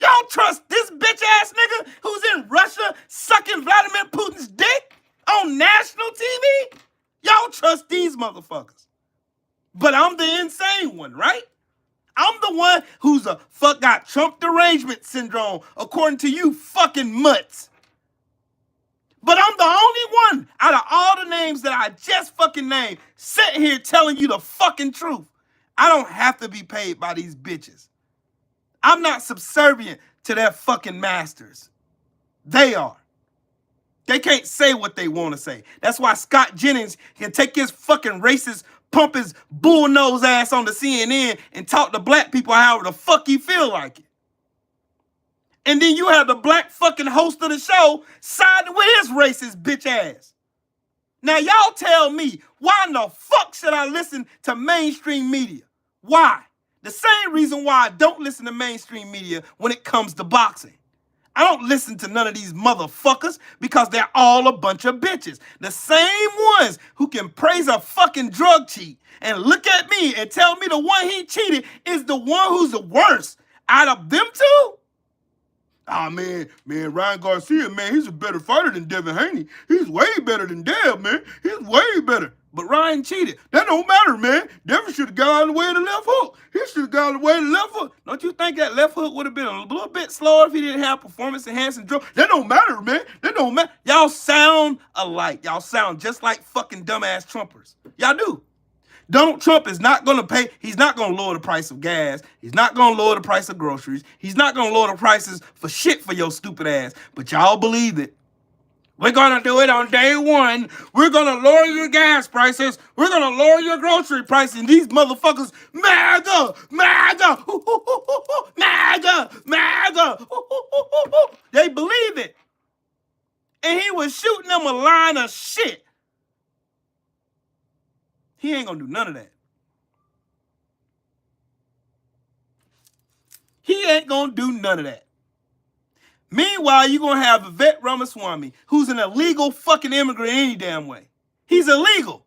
Y'all trust this bitch ass nigga who's in Russia sucking Vladimir Putin's dick on national TV? Y'all trust these motherfuckers. But I'm the insane one, right? I'm the one who's got Trump derangement syndrome, according to you fucking mutts. But I'm the only one out of all the names that I just fucking named sitting here telling you the fucking truth. I don't have to be paid by these bitches. I'm not subservient to their fucking masters. They are. They can't say what they want to say. That's why Scott Jennings can take his fucking racist, pump his bullnose ass on the CNN and talk to black people however the fuck he feel like it. And then you have the black fucking host of the show siding with his racist bitch ass. Now y'all tell me, why in the fuck should I listen to mainstream media? Why? The same reason why I don't listen to mainstream media when it comes to boxing. I don't listen to none of these motherfuckers because they're all a bunch of bitches. The same ones who can praise a fucking drug cheat and look at me and tell me the one he cheated is the one who's the worst out of them two? Ah, man, Ryan Garcia, man, he's a better fighter than Devin Haney. He's way better than Deb, man. He's way better. But Ryan cheated. That don't matter, man. Devin should have got out of the way of the left hook. He should have got out of the way of the left hook. Don't you think that left hook would have been a little bit slower if he didn't have performance enhancing drugs? That don't matter, man. That don't matter. Y'all sound alike. Y'all sound just like fucking dumbass Trumpers. Y'all do. Donald Trump is not going to pay. He's not going to lower the price of gas. He's not going to lower the price of groceries. He's not going to lower the prices for shit for your stupid ass. But y'all believe it. We're going to do it on day one. We're going to lower your gas prices. We're going to lower your grocery prices. And these motherfuckers, MAGA, MAGA, MAGA, MAGA. They believe it. And he was shooting them a line of shit. He ain't going to do none of that. He ain't going to do none of that. Meanwhile, you're going to have Vivek Ramaswamy, who's an illegal fucking immigrant any damn way. He's illegal.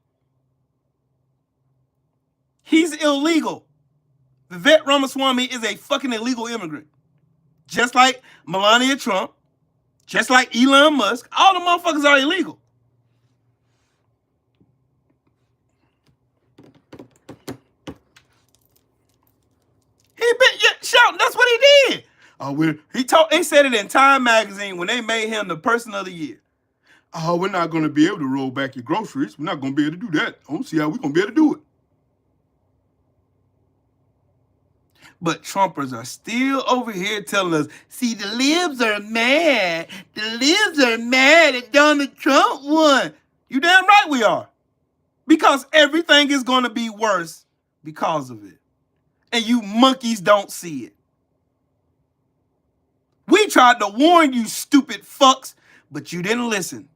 He's illegal. Vivek Ramaswamy is a fucking illegal immigrant. Just like Melania Trump, just like Elon Musk, all the motherfuckers are illegal. He been shouting, that's what he did. He said it in Time magazine when they made him the person of the year. Oh, we're not going to be able to roll back your groceries. We're not going to be able to do that. I don't see how we're going to be able to do it. But Trumpers are still over here telling us, see, the libs are mad. The libs are mad that Donald Trump won. You damn right we are. Because everything is going to be worse because of it. And you monkeys don't see it. We tried to warn you, stupid fucks, but you didn't listen.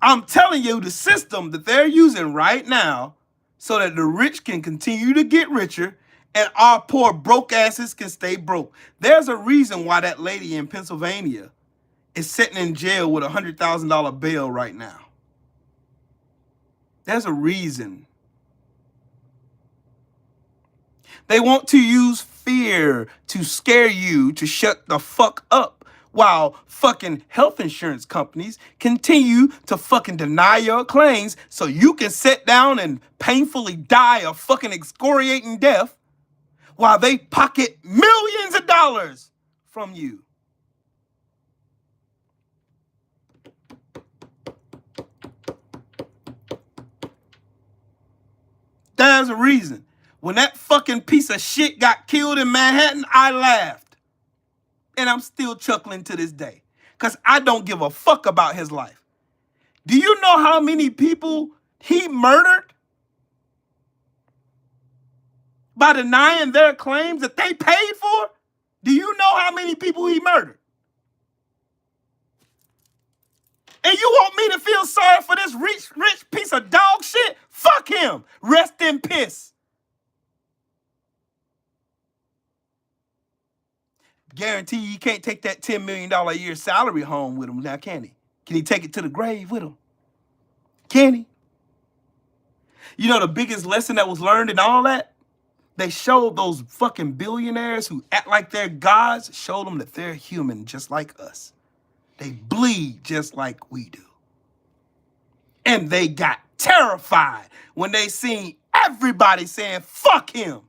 I'm telling you, the system that they're using right now so that the rich can continue to get richer and our poor broke asses can stay broke. There's a reason why that lady in Pennsylvania is sitting in jail with a $100,000 bail right now. There's a reason. They want to use fear to scare you to shut the fuck up while fucking health insurance companies continue to fucking deny your claims so you can sit down and painfully die a fucking excoriating death while they pocket millions of dollars from you. There's a reason. When that fucking piece of shit got killed in Manhattan, I laughed. And I'm still chuckling to this day. Because I don't give a fuck about his life. Do you know how many people he murdered? By denying their claims that they paid for? Do you know how many people he murdered? And you want me to feel sorry for this rich piece of dog shit? Fuck him. Rest in piss. Guarantee he can't take that $10 million a year salary home with him now, can he? Can he take it to the grave with him? Can he? You know the biggest lesson that was learned in all that? They showed those fucking billionaires who act like they're gods, showed them that they're human just like us. They bleed just like we do. And they got terrified when they seen everybody saying, fuck him.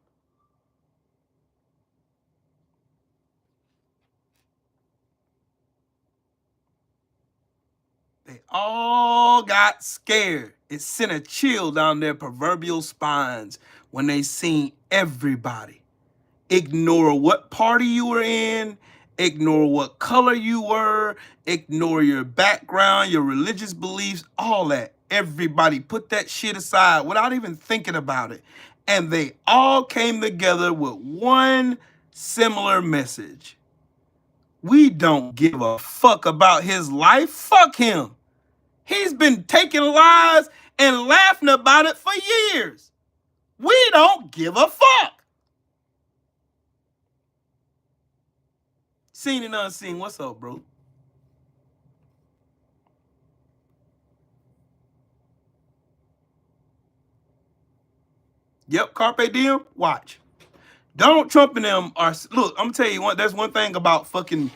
They all got scared. It sent a chill down their proverbial spines when they seen everybody. Ignore what party you were in, ignore what color you were, ignore your background, your religious beliefs, all that. Everybody put that shit aside without even thinking about it. And they all came together with one similar message. We don't give a fuck about his life. Fuck him. He's been taking lies and laughing about it for years. We don't give a fuck. Seen and unseen, what's up, bro? Yep, Carpe Diem, watch. Donald Trump and them are, look, I'm gonna tell you, there's one thing about fucking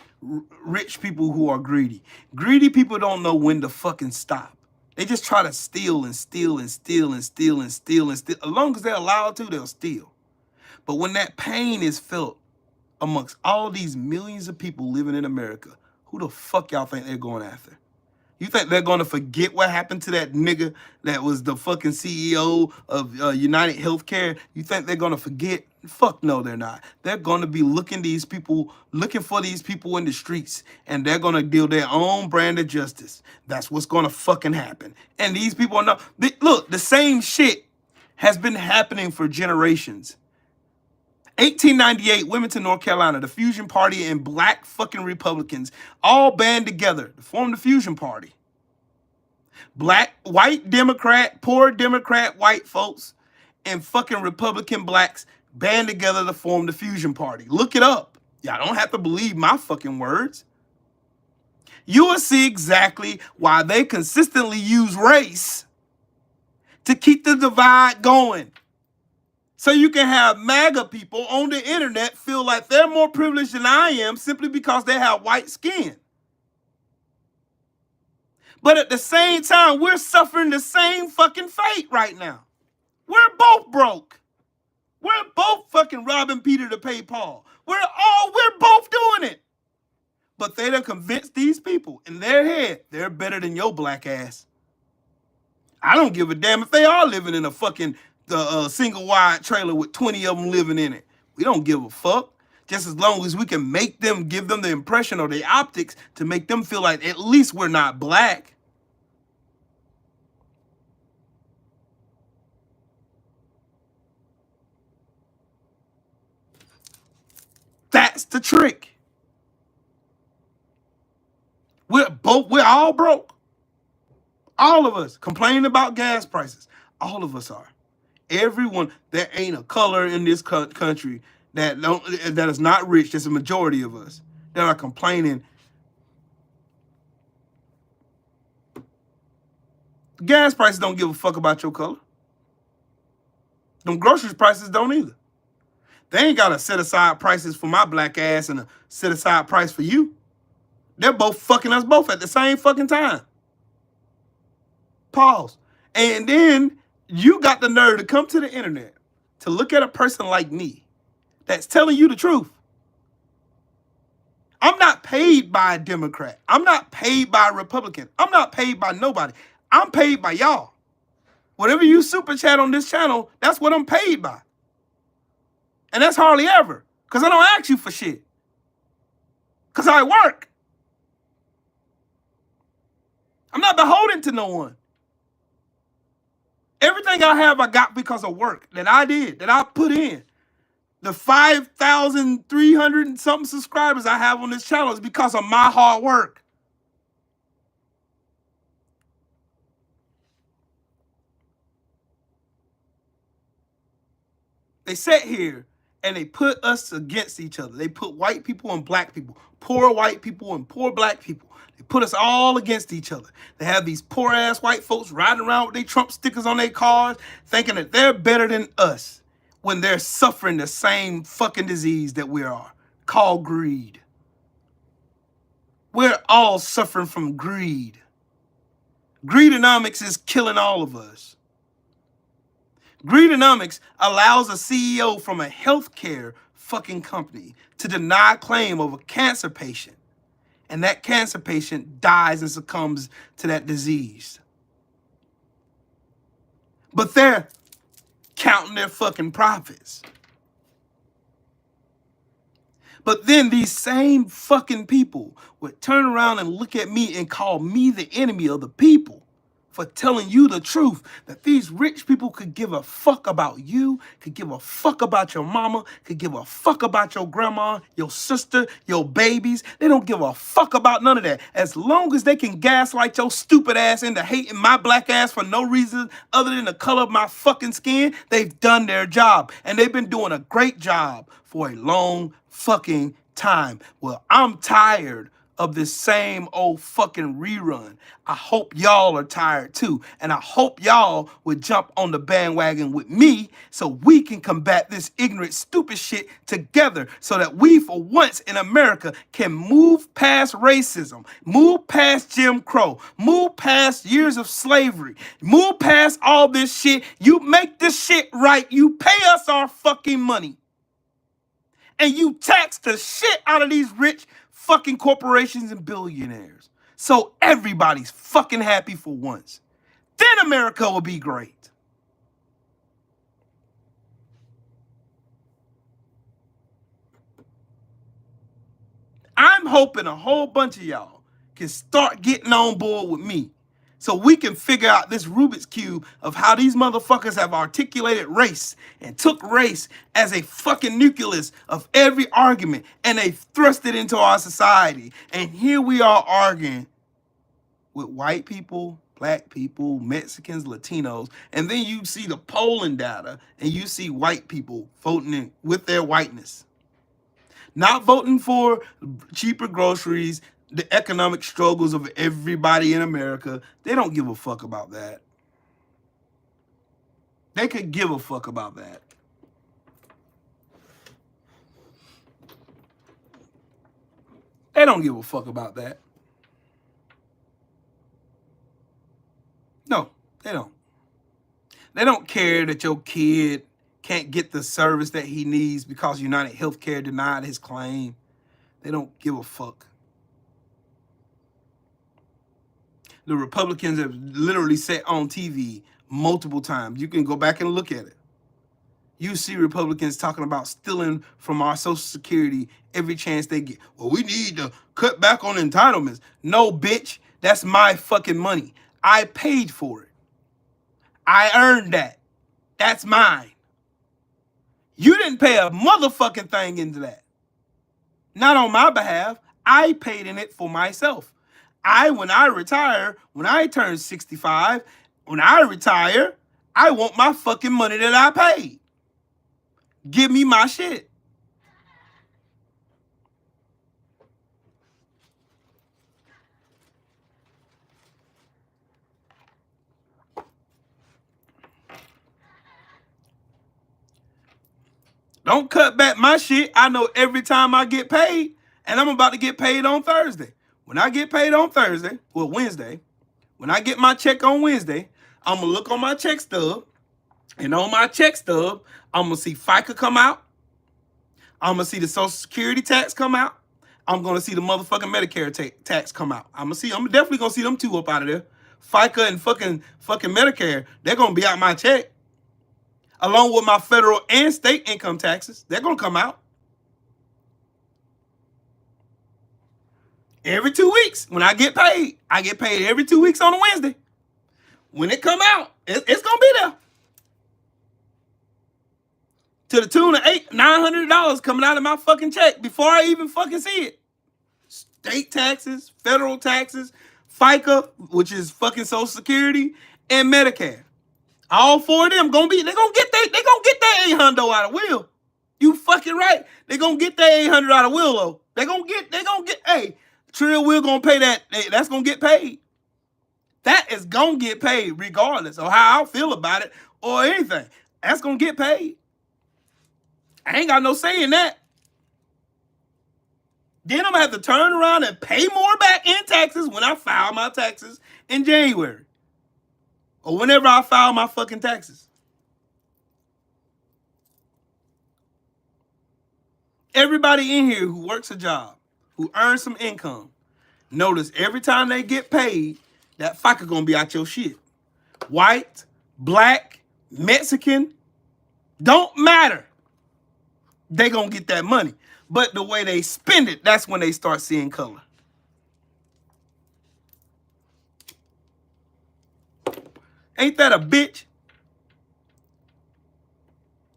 rich people who are greedy. Greedy people don't know when to fucking stop. They just try to steal and steal and steal and steal and steal and steal. As long as they're allowed to, they'll steal. But when that pain is felt amongst all these millions of people living in America, who the fuck y'all think they're going after? You think they're going to forget what happened to that nigga that was the fucking CEO of United Healthcare? You think they're going to forget? Fuck no, they're not. They're going to be looking for these people in the streets, and they're going to deal their own brand of justice. That's what's going to fucking happen. And these people are not. Look, the same shit has been happening for generations. 1898, Wilmington, North Carolina, the Fusion Party and black fucking Republicans all band together to form the Fusion Party. Black, white Democrat, poor Democrat, white folks, and fucking Republican blacks band together to form the Fusion Party. Look it up. Y'all don't have to believe my fucking words. You will see exactly why they consistently use race to keep the divide going. So you can have MAGA people on the internet feel like they're more privileged than I am simply because they have white skin. But at the same time, we're suffering the same fucking fate right now. We're both broke. We're both fucking robbing Peter to pay Paul. We're both doing it. But they done convinced these people in their head they're better than your black ass. I don't give a damn if they are living in a fucking single wide trailer with 20 of them living in it. We don't give a fuck. Just as long as we can give them the impression or the optics to make them feel like at least we're not black. That's the trick. We're all broke. All of us complaining about gas prices. All of us are. Everyone, there ain't a color in this country that is not rich. There's a majority of us that are complaining. Gas prices don't give a fuck about your color. Them groceries prices don't either. They ain't got to set aside prices for my black ass and a set aside price for you. They're both fucking us both at the same fucking time. Pause. And then you got the nerve to come to the internet to look at a person like me that's telling you the truth. I'm not paid by a Democrat. I'm not paid by a Republican. I'm not paid by nobody. I'm paid by y'all. Whatever you super chat on this channel, that's what I'm paid by. And that's hardly ever, because I don't ask you for shit. Because I work. I'm not beholden to no one. Everything I have, I got because of work that I did, that I put in. The 5,300 and something subscribers I have on this channel is because of my hard work. They sit here and they put us against each other. They put white people and black people, poor white people and poor black people. They put us all against each other. They have these poor ass white folks riding around with their Trump stickers on their cars, thinking that they're better than us when they're suffering the same fucking disease that we are, called greed. We're all suffering from greed. Greedonomics is killing all of us. Greedonomics allows a CEO from a healthcare fucking company to deny claim of a cancer patient. And that cancer patient dies and succumbs to that disease. But they're counting their fucking profits. But then these same fucking people would turn around and look at me and call me the enemy of the people for telling you the truth, that these rich people could give a fuck about you, could give a fuck about your mama, could give a fuck about your grandma, your sister, your babies. They don't give a fuck about none of that. As long as they can gaslight your stupid ass into hating my black ass for no reason other than the color of my fucking skin, they've done their job. And they've been doing a great job for a long fucking time. Well, I'm tired of this same old fucking rerun. I hope y'all are tired too. And I hope y'all would jump on the bandwagon with me so we can combat this ignorant, stupid shit together so that we, for once in America, can move past racism, move past Jim Crow, move past years of slavery, move past all this shit. You make this shit right. You pay us our fucking money. And you tax the shit out of these rich fucking corporations and billionaires. So everybody's fucking happy for once. Then America will be great. I'm hoping a whole bunch of y'all can start getting on board with me so we can figure out this Rubik's Cube of how these motherfuckers have articulated race and took race as a fucking nucleus of every argument and they thrust it into our society. And here we are arguing with white people, black people, Mexicans, Latinos, and then you see the polling data and you see white people voting in with their whiteness. Not voting for cheaper groceries, the economic struggles of everybody in America. They don't give a fuck about that. They could give a fuck about that. They don't give a fuck about that. No, they don't. They don't care that your kid can't get the service that he needs because United Healthcare denied his claim. They don't give a fuck. The Republicans have literally said on TV multiple times. You can go back and look at it. You see Republicans talking about stealing from our Social Security every chance they get. Well, we need to cut back on entitlements. No, bitch. That's my fucking money. I paid for it. I earned that. That's mine. You didn't pay a motherfucking thing into that. Not on my behalf. I paid in it for myself. When I retire, when I turn 65, when I retire, I want my fucking money that I paid. Give me my shit. Don't cut back my shit. I know every time I get paid, and I'm about to get paid on Thursday. When I get paid on Thursday, well, Wednesday, when I get my check on Wednesday, I'm going to look on my check stub, and on my check stub, I'm going to see FICA come out. I'm going to see the Social Security tax come out. I'm going to see the motherfucking Medicare tax come out. I'm definitely going to see them two up out of there. FICA and fucking Medicare, they're going to be out my check. Along with my federal and state income taxes. They're going to come out. Every 2 weeks when I get paid every 2 weeks on a Wednesday. When it come out, it's going to be there. To the tune of $900 coming out of my fucking check before I even fucking see it. State taxes, federal taxes, FICA, which is fucking Social Security, and Medicare. All four of them they gonna get that $800 out of Will. You fucking right. They gonna get that $800 out of Will though. They gonna get, hey, Trill Will gonna pay that. Hey, that's gonna get paid. That is gonna get paid regardless of how I feel about it or anything. That's gonna get paid. I ain't got no say in that. Then I'm gonna have to turn around and pay more back in taxes when I file my taxes in January. Or whenever I file my fucking taxes. Everybody in here who works a job, who earns some income, notice every time they get paid, that FICA gonna be out your shit. White, black, Mexican, don't matter. They gonna get that money. But the way they spend it, that's when they start seeing color. Ain't that a bitch?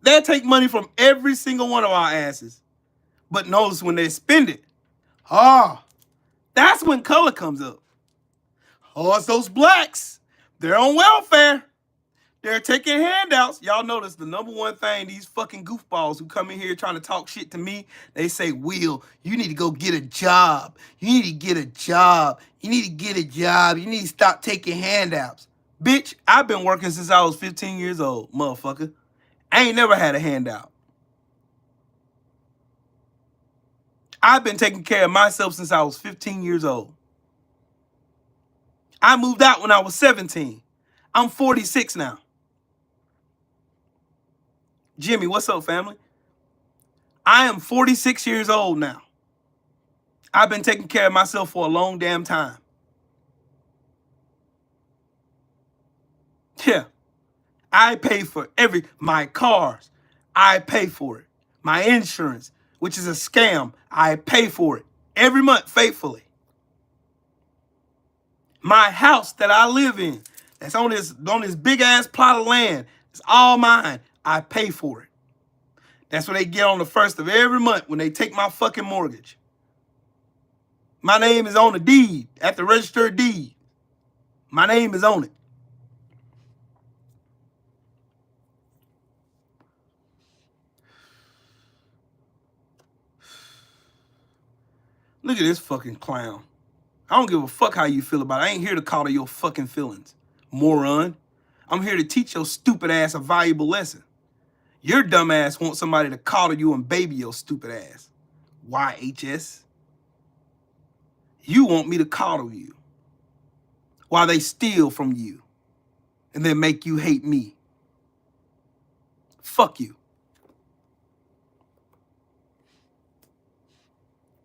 They'll take money from every single one of our asses. But notice when they spend it, that's when color comes up. Oh, it's those blacks. They're on welfare. They're taking handouts. Y'all notice the number one thing these fucking goofballs who come in here trying to talk shit to me, they say, Will, you need to go get a job. You need to get a job. You need to get a job. You need to stop taking handouts. Bitch, I've been working since I was 15 years old, motherfucker. I ain't never had a handout. I've been taking care of myself since I was 15 years old. I moved out when I was 17. I'm 46 now. Jimmy, what's up, family? I am 46 years old now. I've been taking care of myself for a long damn time. Yeah. I pay for my cars. I pay for it. My insurance, which is a scam, I pay for it every month faithfully. My house that I live in, that's on this big ass plot of land, it's all mine. I pay for it. That's what they get on the first of every month when they take my fucking mortgage. My name is on the deed, at the registered deed. My name is on it. Look at this fucking clown. I don't give a fuck how you feel about it. I ain't here to coddle your fucking feelings, moron. I'm here to teach your stupid ass a valuable lesson. Your dumb ass wants somebody to coddle you and baby your stupid ass. YHS. You want me to coddle you while they steal from you and then make you hate me. Fuck you.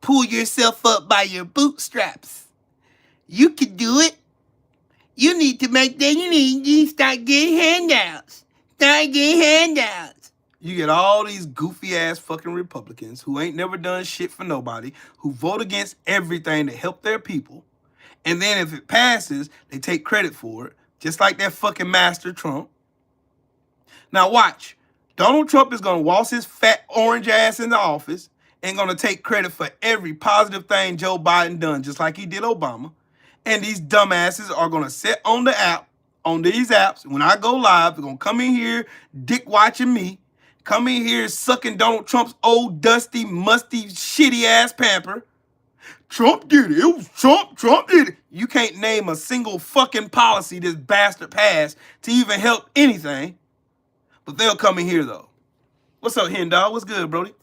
Pull yourself up by your bootstraps. You can do it. You need to make that. You need to start getting handouts. Start getting handouts. You get all these goofy ass fucking Republicans who ain't never done shit for nobody, who vote against everything to help their people. And then if it passes, they take credit for it, just like that fucking master Trump. Now watch. Donald Trump is going to waltz his fat orange ass in the office and going to take credit for every positive thing Joe Biden done, just like he did Obama. And these dumbasses are going to sit on the app, on these apps. When I go live, they're going to come in here, dick watching me, come in here sucking Donald Trump's old, dusty, musty, shitty ass pamper. Trump did it. It was Trump. Trump did it. You can't name a single fucking policy this bastard passed to even help anything. But they'll come in here, though. What's up, Hen Dog? What's good, Brody?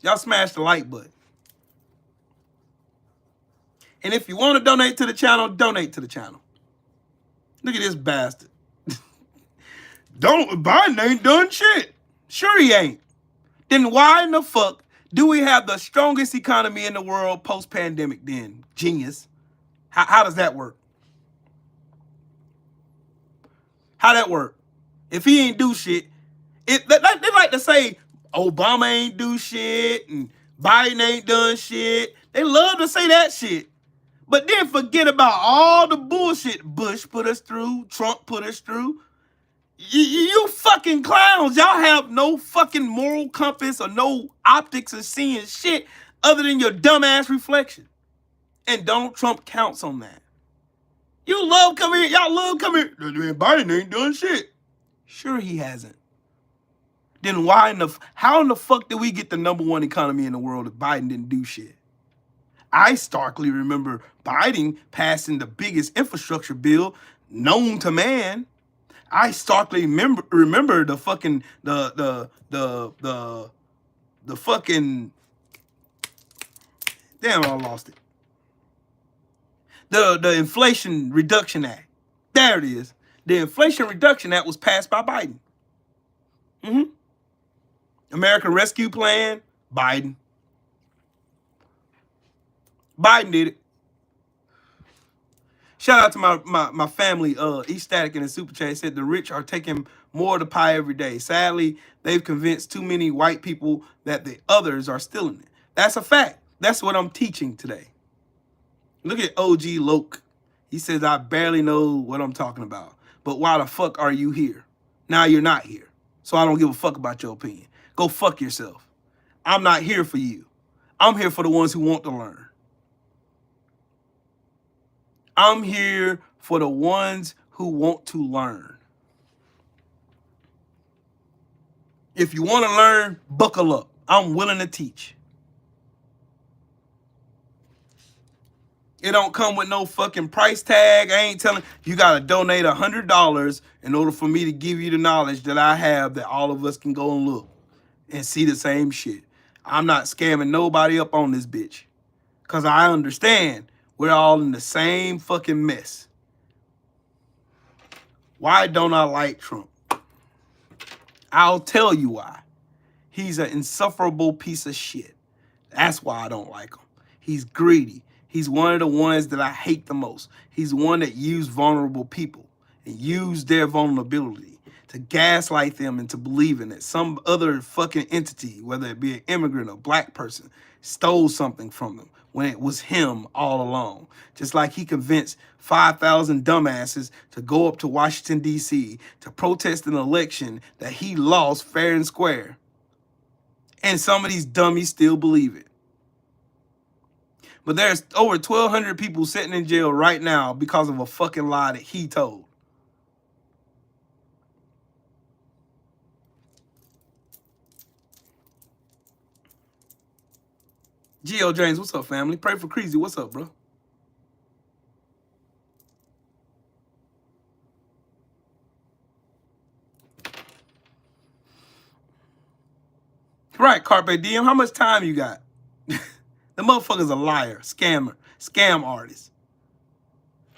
Y'all smash the like button. And if you want to donate to the channel, donate to the channel. Look at this bastard. Biden ain't done shit. Sure he ain't. Then why in the fuck do we have the strongest economy in the world post-pandemic then? Genius. How does that work? How that work? If he ain't do shit, they like to say Obama ain't do shit and Biden ain't done shit. They love to say that shit. But then forget about all the bullshit Bush put us through, Trump put us through. You fucking clowns. Y'all have no fucking moral compass or no optics of seeing shit other than your dumbass reflection. And Donald Trump counts on that. You love coming here. Y'all love coming here. Biden ain't done shit. Sure he hasn't. Then how in the fuck did we get the #1 economy in the world if Biden didn't do shit? I starkly remember Biden passing the biggest infrastructure bill known to man. I starkly remember the fucking the fucking damn, I lost it. The Inflation Reduction Act. There it is. The Inflation Reduction Act was passed by Biden. American Rescue Plan, Biden. Biden did it. Shout out to my family, East Static in the Super Chat. Said the rich are taking more of the pie every day. Sadly, they've convinced too many white people that the others are stealing it. That's a fact. That's what I'm teaching today. Look at OG Loke. He says, I barely know what I'm talking about. But why the fuck are you here? Now you're not here. So I don't give a fuck about your opinion. Go fuck yourself. I'm not here for you. I'm here for the ones who want to learn. I'm here for the ones who want to learn. If you want to learn, buckle up. I'm willing to teach. It don't come with no fucking price tag. I ain't telling you gotta donate $100 in order for me to give you the knowledge that I have that all of us can go and look and see the same shit. I'm not scamming nobody up on this bitch. Cause I understand we're all in the same fucking mess. Why don't I like Trump? I'll tell you why. He's an insufferable piece of shit. That's why I don't like him. He's greedy. He's one of the ones that I hate the most. He's one that used vulnerable people and used their vulnerability to gaslight them into believing that some other fucking entity, whether it be an immigrant or black person, stole something from them when it was him all along. Just like he convinced 5,000 dumbasses to go up to Washington, D.C. to protest an election that he lost fair and square. And some of these dummies still believe it. But there's over 1,200 people sitting in jail right now because of a fucking lie that he told. Geo James, what's up, family? Pray for Creasy. What's up, bro? Right, Carpe Diem. How much time you got? The motherfucker's a liar, scammer, scam artist.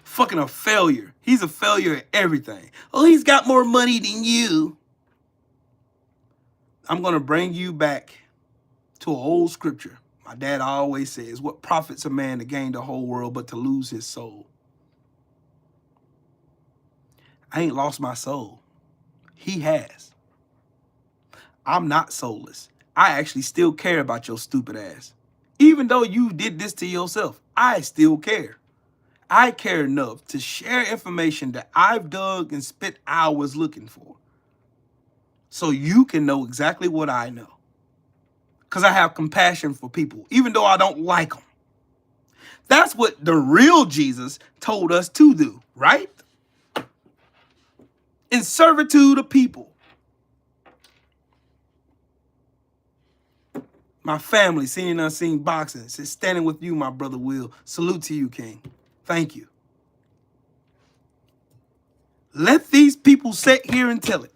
Fucking a failure. He's a failure at everything. Oh, he's got more money than you. I'm going to bring you back to an old scripture. My dad always says, what profits a man to gain the whole world but to lose his soul? I ain't lost my soul. He has. I'm not soulless. I actually still care about your stupid ass. Even though you did this to yourself, I still care. I care enough to share information that I've dug and spent hours looking for. So you can know exactly what I know. Because I have compassion for people, even though I don't like them. That's what the real Jesus told us to do, right? In servitude of people. My family, seen and unseen boxing, says standing with you, my brother Will. Salute to you, King. Thank you. Let these people sit here and tell it.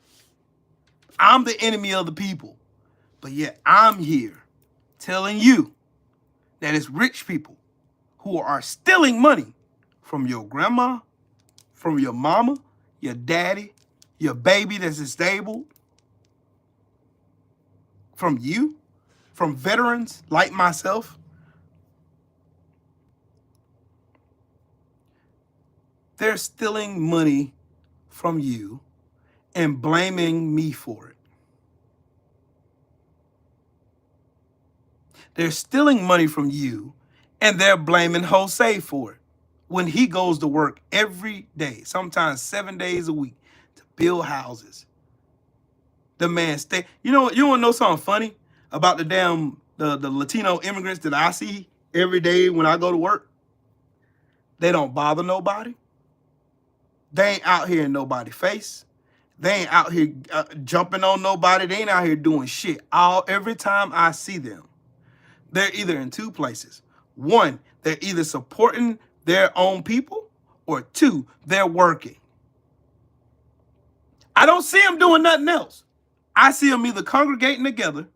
I'm the enemy of the people. But yet I'm here telling you that it's rich people who are stealing money from your grandma, from your mama, your daddy, your baby that's disabled, from you, from veterans like myself. They're stealing money from you and blaming me for it. They're stealing money from you and they're blaming Jose for it when he goes to work every day, sometimes 7 days a week, to build houses. The man stay. You know what? You want to know something funny about the Latino immigrants that I see every day when I go to work? They don't bother nobody. They ain't out here in nobody's face. They ain't out here jumping on nobody. They ain't out here doing shit. Every time I see them, they're either in two places. One, they're either supporting their own people, or two, they're working. I don't see them doing nothing else. I see them either congregating together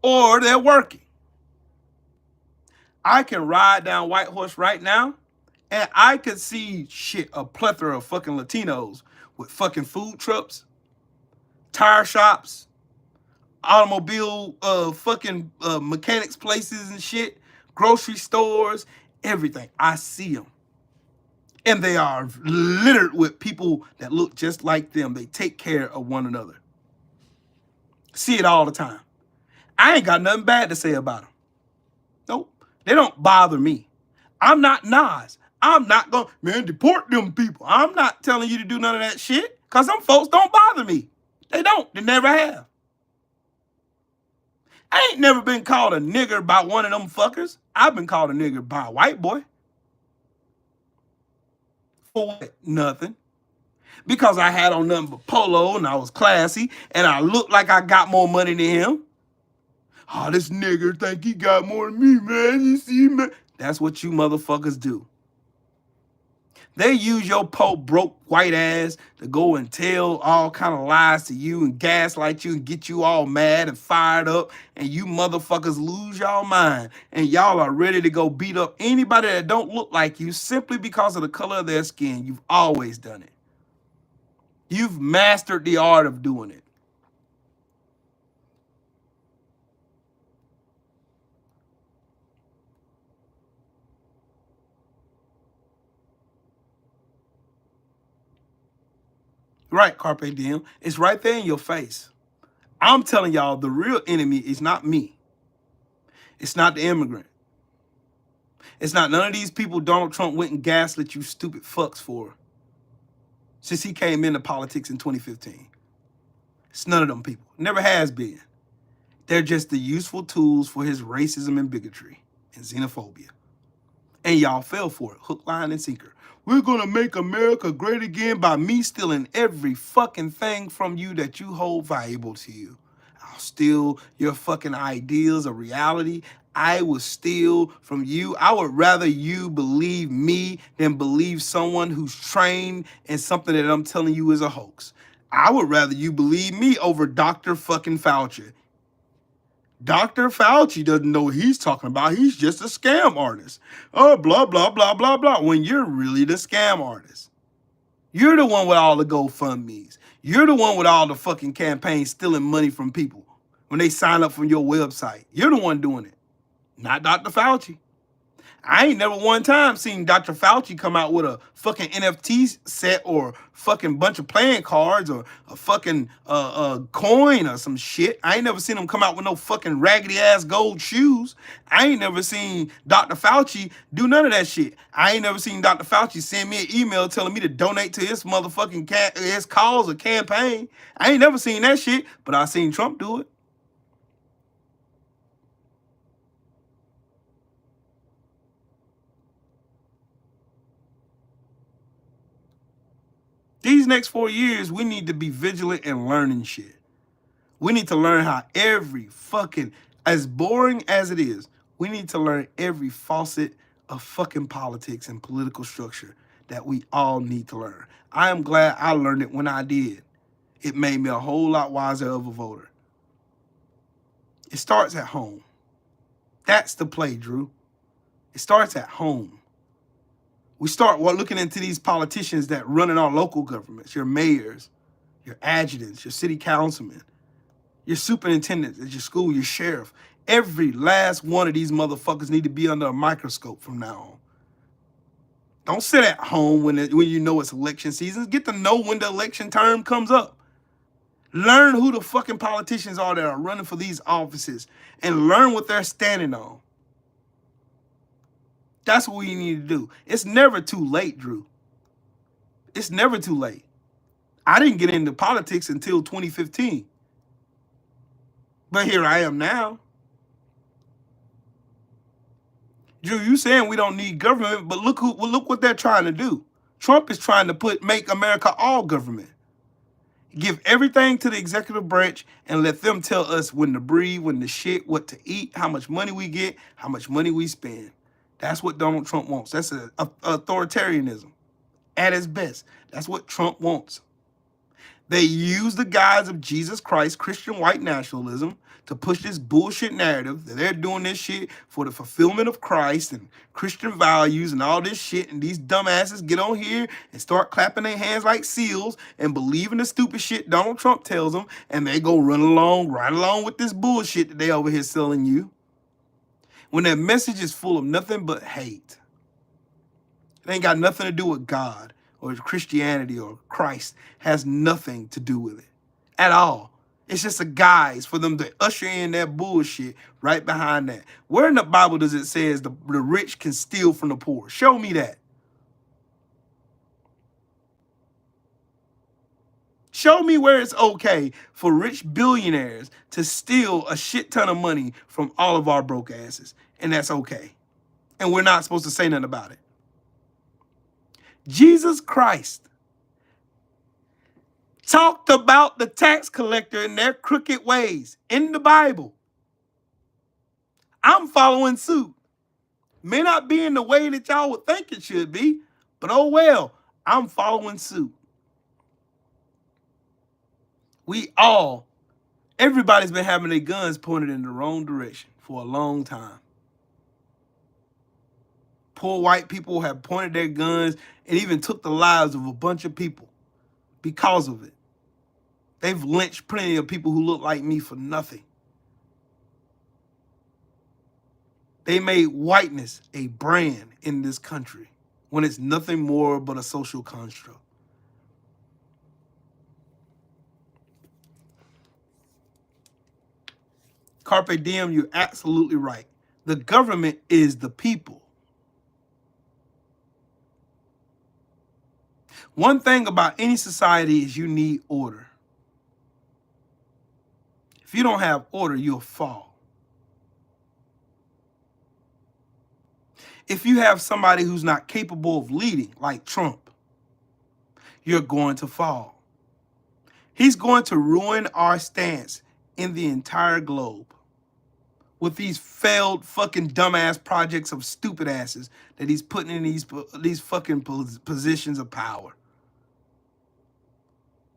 or they're working. I can ride down White Horse right now and I could see shit, a plethora of fucking Latinos with fucking food trucks, tire shops, automobile mechanics places and shit, grocery stores, everything. I see them. And they are littered with people that look just like them. They take care of one another. See it all the time. I ain't got nothing bad to say about them. Nope. They don't bother me. I'm not Nas. I'm not going, man, deport them people. I'm not telling you to do none of that shit because some folks don't bother me. They don't. They never have. I ain't never been called a nigger by one of them fuckers. I've been called a nigger by a white boy. For what? Nothing. Because I had on nothing but polo and I was classy and I looked like I got more money than him. Oh, this nigger think he got more than me, man. You see, man. That's what you motherfuckers do. They use your poor broke white ass to go and tell all kind of lies to you and gaslight you and get you all mad and fired up, and you motherfuckers lose y'all mind and y'all are ready to go beat up anybody that don't look like you simply because of the color of their skin. You've always done it. You've mastered the art of doing it. Right, Carpe Diem. It's right there in your face. I'm telling y'all, the real enemy is not me. It's not the immigrant. It's not none of these people Donald Trump went and gaslit you stupid fucks for since he came into politics in 2015. It's none of them people. Never has been. They're just the useful tools for his racism and bigotry and xenophobia. And y'all fell for it, hook, line, and sinker. We're gonna make America great again by me stealing every fucking thing from you that you hold valuable to you. I'll steal your fucking ideals of reality. I will steal from you. I would rather you believe me than believe someone who's trained in something that I'm telling you is a hoax. I would rather you believe me over Dr. fucking Fauci. Dr. Fauci doesn't know what he's talking about. He's just a scam artist. Oh, blah, blah, blah, blah, blah. When you're really the scam artist. You're the one with all the GoFundMes. You're the one with all the fucking campaigns stealing money from people when they sign up from your website. You're the one doing it, not Dr. Fauci. I ain't never one time seen Dr. Fauci come out with a fucking NFT set or fucking bunch of playing cards or a fucking coin or some shit. I ain't never seen him come out with no fucking raggedy ass gold shoes. I ain't never seen Dr. Fauci do none of that shit. I ain't never seen Dr. Fauci send me an email telling me to donate to his motherfucking his cause or campaign. I ain't never seen that shit, but I seen Trump do it. These next 4 years, we need to be vigilant and learning shit. We need to learn how every fucking, as boring as it is, we need to learn every facet of fucking politics and political structure that we all need to learn. I am glad I learned it when I did. It made me a whole lot wiser of a voter. It starts at home. That's the play, Drew. It starts at home. We start looking into these politicians that run in our local governments, your mayors, your adjutants, your city councilmen, your superintendents at your school, your sheriff. Every last one of these motherfuckers need to be under a microscope from now on. Don't sit at home when you know it's election season. Get to know when the election term comes up. Learn who the fucking politicians are that are running for these offices and learn what they're standing on. That's what we need to do. It's never too late, Drew. It's never too late. I didn't get into politics until 2015. But here I am now. Drew, you saying we don't need government, but look what they're trying to do. Trump is trying to make America all government. Give everything to the executive branch and let them tell us when to breathe, when to shit, what to eat, how much money we get, how much money we spend. That's what Donald Trump wants. That's authoritarianism at its best. That's what Trump wants. They use the guise of Jesus Christ, Christian white nationalism, to push this bullshit narrative that they're doing this shit for the fulfillment of Christ and Christian values and all this shit. And these dumbasses get on here and start clapping their hands like seals and believing the stupid shit Donald Trump tells them. And they go right along with this bullshit that they over here selling you. When that message is full of nothing but hate. It ain't got nothing to do with God or Christianity or Christ. Has nothing to do with it at all. It's just a guise for them to usher in that bullshit right behind that. Where in the Bible does it say the rich can steal from the poor? Show me that. Show me where it's okay for rich billionaires to steal a shit ton of money from all of our broke asses. And that's okay. And we're not supposed to say nothing about it. Jesus Christ talked about the tax collector and their crooked ways in the Bible. I'm following suit. May not be in the way that y'all would think it should be, but oh well, I'm following suit. Everybody's been having their guns pointed in the wrong direction for a long time. Poor white people have pointed their guns and even took the lives of a bunch of people because of it. They've lynched plenty of people who look like me for nothing. They made whiteness a brand in this country when it's nothing more but a social construct. Carpe diem, you're absolutely right. The government is the people. One thing about any society is you need order. If you don't have order, you'll fall. If you have somebody who's not capable of leading, like Trump, you're going to fall. He's going to ruin our stance in the entire globe with these failed fucking dumbass projects of stupid asses that he's putting in these fucking positions of power.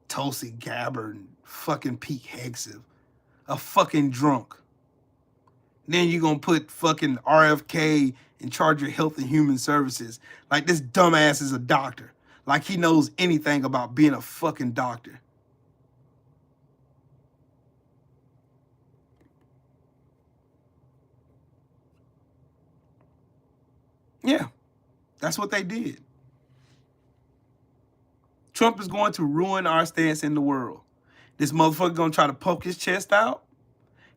Tulsi Gabbard and fucking Pete Hegseth, a fucking drunk. Then you're going to put fucking RFK in charge of Health and Human Services. Like this dumbass is a doctor. Like he knows anything about being a fucking doctor. Yeah, that's what they did. Trump is going to ruin our stance in the world. This motherfucker going to try to poke his chest out.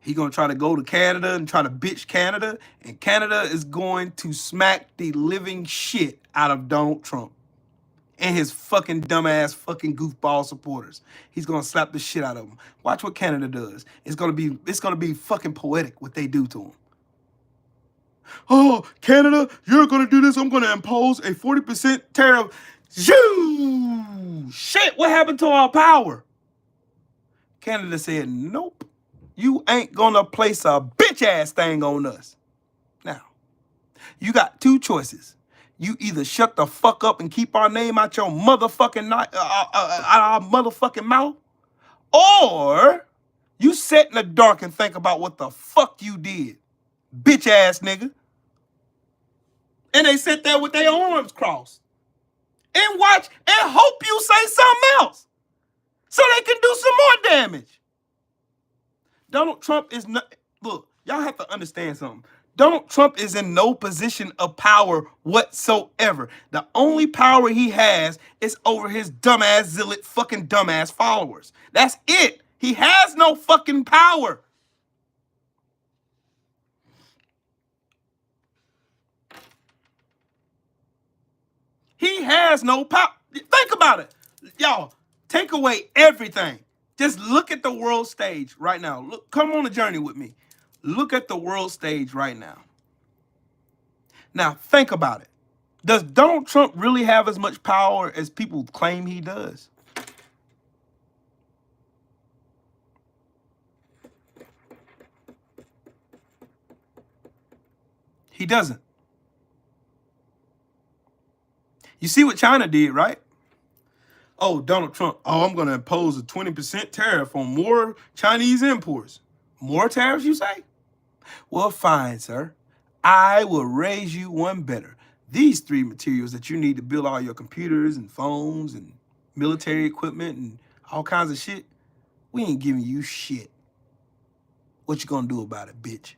He going to try to go to Canada and try to bitch Canada. And Canada is going to smack the living shit out of Donald Trump and his fucking dumbass fucking goofball supporters. He's going to slap the shit out of them. Watch what Canada does. It's going to be fucking poetic what they do to him. Oh, Canada, you're going to do this. I'm going to impose a 40% tariff. Shit, what happened to our power? Canada said, nope. You ain't gonna place a bitch ass thing on us. Now, you got two choices. You either shut the fuck up and keep our name out your motherfucking out our motherfucking mouth, or you sit in the dark and think about what the fuck you did, bitch ass nigga. And they sit there with their arms crossed and watch and hope you say something else so they can do some more damage. Donald Trump is not, look, y'all have to understand something. Donald Trump is in no position of power whatsoever. The only power he has is over his dumbass, zealot, fucking dumbass followers. That's it. He has no fucking power. He has no power. Think about it. Y'all, take away everything. Just look at the world stage right now. Look, come on a journey with me. Look at the world stage right now. Now, think about it. Does Donald Trump really have as much power as people claim he does? He doesn't. You see what China did, right? Oh, Donald Trump, oh, I'm going to impose a 20% tariff on more Chinese imports. More tariffs, you say? Well, fine, sir. I will raise you one better. These three materials that you need to build all your computers and phones and military equipment and all kinds of shit, we ain't giving you shit. What you gonna do about it, bitch?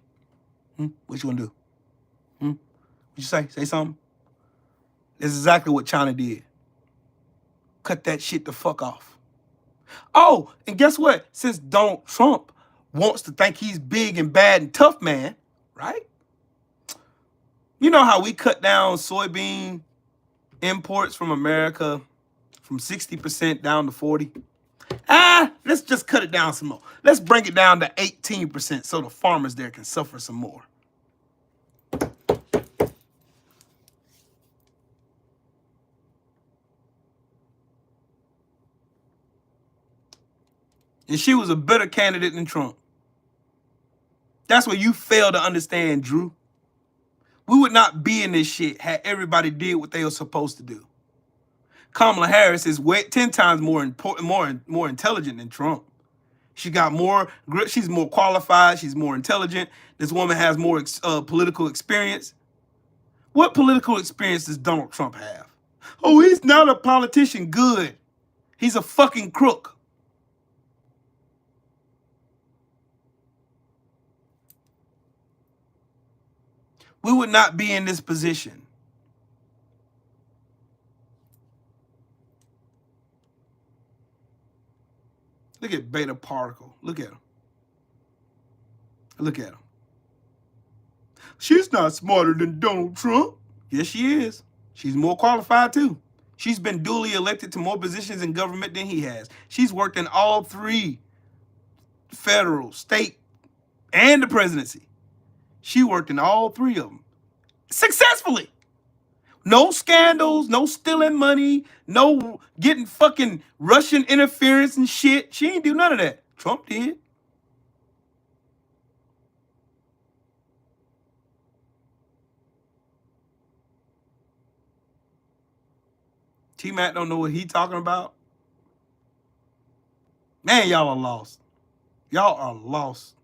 What you gonna do? What you say? Say something? That's exactly what China did. Cut that shit the fuck off. Oh, and guess what? Since Donald Trump wants to think he's big and bad and tough, man, right? You know how we cut down soybean imports from America from 60% down to 40? Let's just cut it down some more. Let's bring it down to 18% so the farmers there can suffer some more. And she was a better candidate than Trump. That's what you fail to understand, Drew. We would not be in this shit had everybody did what they were supposed to do. Kamala Harris is 10 times more important, more intelligent than Trump. She got more. She's more qualified. She's more intelligent. This woman has more political experience. What political experience does Donald Trump have? Oh, he's not a politician. Good. He's a fucking crook. We would not be in this position. Look at Beta Particle. Look at him. Look at him. She's not smarter than Donald Trump. Yes, she is. She's more qualified too. She's been duly elected to more positions in government than he has. She's worked in all three: federal, state, and the presidency. She worked in all three of them successfully. No scandals, no stealing money, no getting fucking Russian interference and shit. She ain't do none of that. Trump did. T-Mac don't know what he talking about. Man, y'all are lost. Y'all are lost.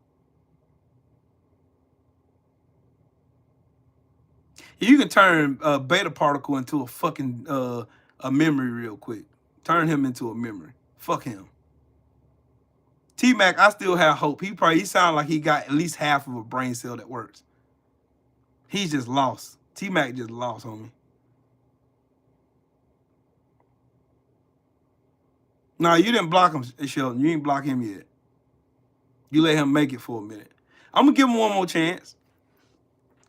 You can turn Beta Particle into a fucking a memory real quick. Turn him into a memory. Fuck him. T-Mac, I still have hope. He sound like he got at least half of a brain cell that works. He's just lost. T-Mac just lost, homie. No, you didn't block him, Sheldon. You ain't block him yet. You let him make it for a minute. I'm going to give him one more chance.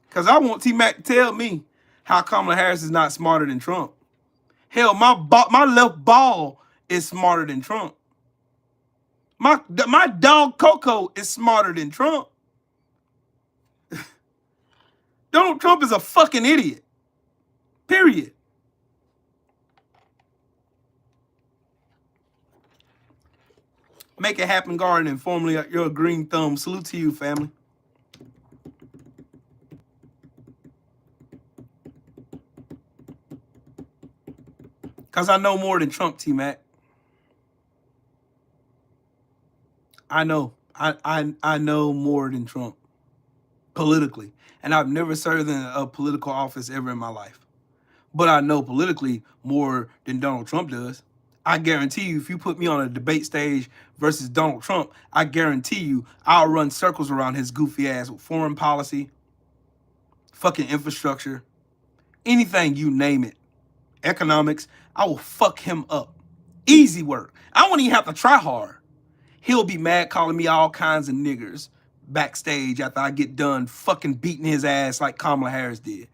Because I want T-Mac to tell me how Kamala Harris is not smarter than Trump. Hell, my left ball is smarter than Trump. My dog Coco is smarter than Trump. Donald Trump is a fucking idiot. Period. Make it happen, Garden, and formerly your green thumb. Salute to you, family. Because I know more than Trump, T-Mac. I know. I know more than Trump. Politically. And I've never served in a political office ever in my life. But I know politically more than Donald Trump does. I guarantee you, if you put me on a debate stage versus Donald Trump, I guarantee you I'll run circles around his goofy ass with foreign policy, fucking infrastructure, anything you name it, economics. I will fuck him up. Easy work. I won't even have to try hard. He'll be mad calling me all kinds of niggers backstage after I get done fucking beating his ass like Kamala Harris did.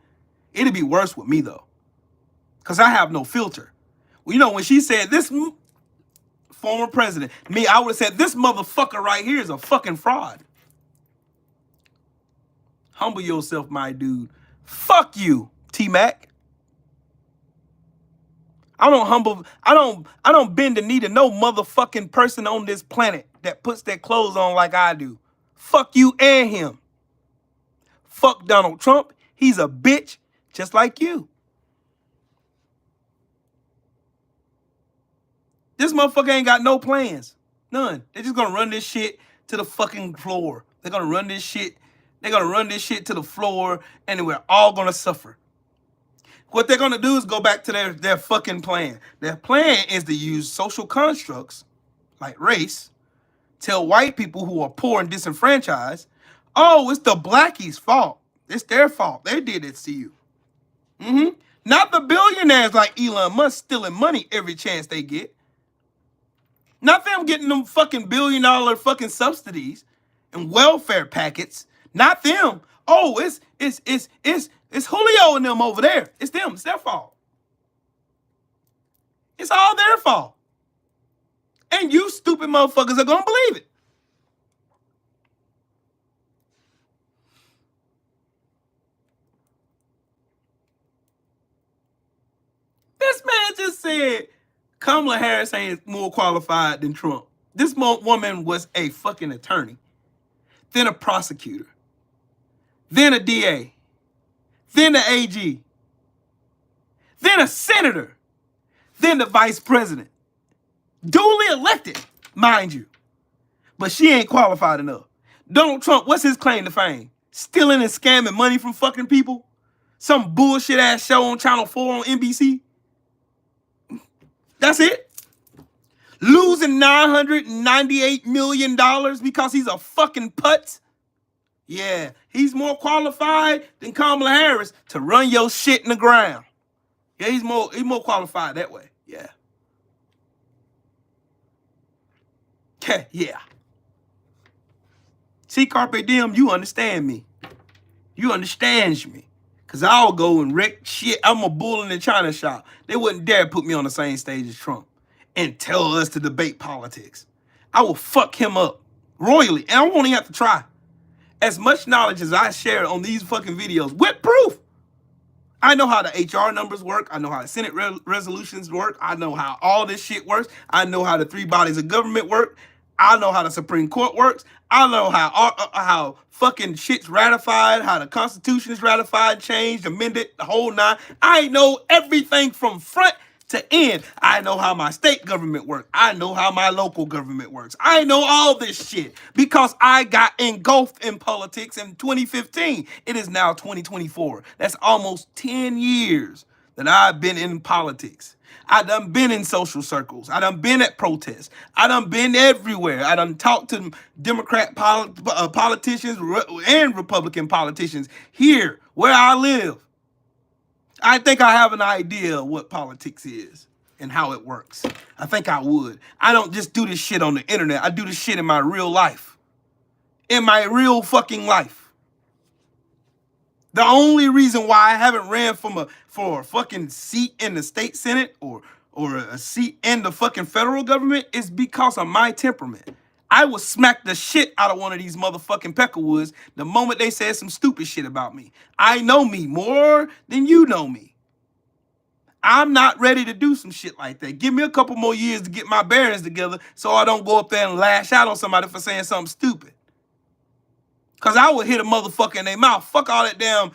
It'll be worse with me, though, because I have no filter. Well, you know, when she said this former president, I would have said this motherfucker right here is a fucking fraud. Humble yourself, my dude. Fuck you, T-Mac. I don't bend the knee to no motherfucking person on this planet that puts their clothes on like I do. Fuck you and him. Fuck Donald Trump. He's a bitch just like you. This motherfucker ain't got no plans. None. They're just gonna run this shit to the fucking floor. They're gonna run this shit. They're gonna run this shit to the floor, and we're all gonna suffer. What they're gonna do is go back to their fucking plan. Their plan is to use social constructs like race, tell white people who are poor and disenfranchised, oh, it's the blackies' fault. It's their fault. They did it to you. Not the billionaires like Elon Musk stealing money every chance they get. Not them getting them fucking $1 billion fucking subsidies and welfare packets. Not them. Oh, it's Julio and them over there. It's them. It's their fault. It's all their fault. And you stupid motherfuckers are gonna believe it. This man just said Kamala Harris ain't more qualified than Trump. This woman was a fucking attorney, then a prosecutor, then a DA, then the AG, then a senator, then the vice president. Duly elected, mind you. But she ain't qualified enough. Donald Trump, what's his claim to fame? Stealing and scamming money from fucking people? Some bullshit ass show on Channel 4 on NBC? That's it? Losing $998 million because he's a fucking putz? Yeah, he's more qualified than Kamala Harris to run your shit in the ground. Yeah, he's more qualified that way. Yeah. Yeah. See, Carpe Diem, you understand me. You understands me. Because I'll go and wreck shit. I'm a bull in the China shop. They wouldn't dare put me on the same stage as Trump and tell us to debate politics. I will fuck him up royally. And I won't even have to try. As much knowledge as I share on these fucking videos with proof. I know how the HR numbers work. I know how the Senate resolutions work. I know how all this shit works. I know how the 3 bodies of government work. I know how the Supreme Court works. I know how fucking shit's ratified, how the Constitution is ratified, changed, amended, the whole nine. I know everything from front to end. I know how my state government works. I know how my local government works. I know all this shit because I got engulfed in politics in 2015. It is now 2024. That's almost 10 years that I've been in politics. I done been in social circles. I done been at protests. I done been everywhere. I done talked to Democrat politicians and Republican politicians here where I live. I think I have an idea of what politics is and how it works. I think I would. I don't just do this shit on the internet. I do this shit in my real life. In my real fucking life. The only reason why I haven't ran for a fucking seat in the state senate or a seat in the fucking federal government is because of my temperament. I will smack the shit out of one of these motherfucking Peckerwoods the moment they said some stupid shit about me. I know me more than you know me. I'm not ready to do some shit like that. Give me a couple more years to get my bearings together so I don't go up there and lash out on somebody for saying something stupid. Because I would hit a motherfucker in their mouth. Fuck all that damn,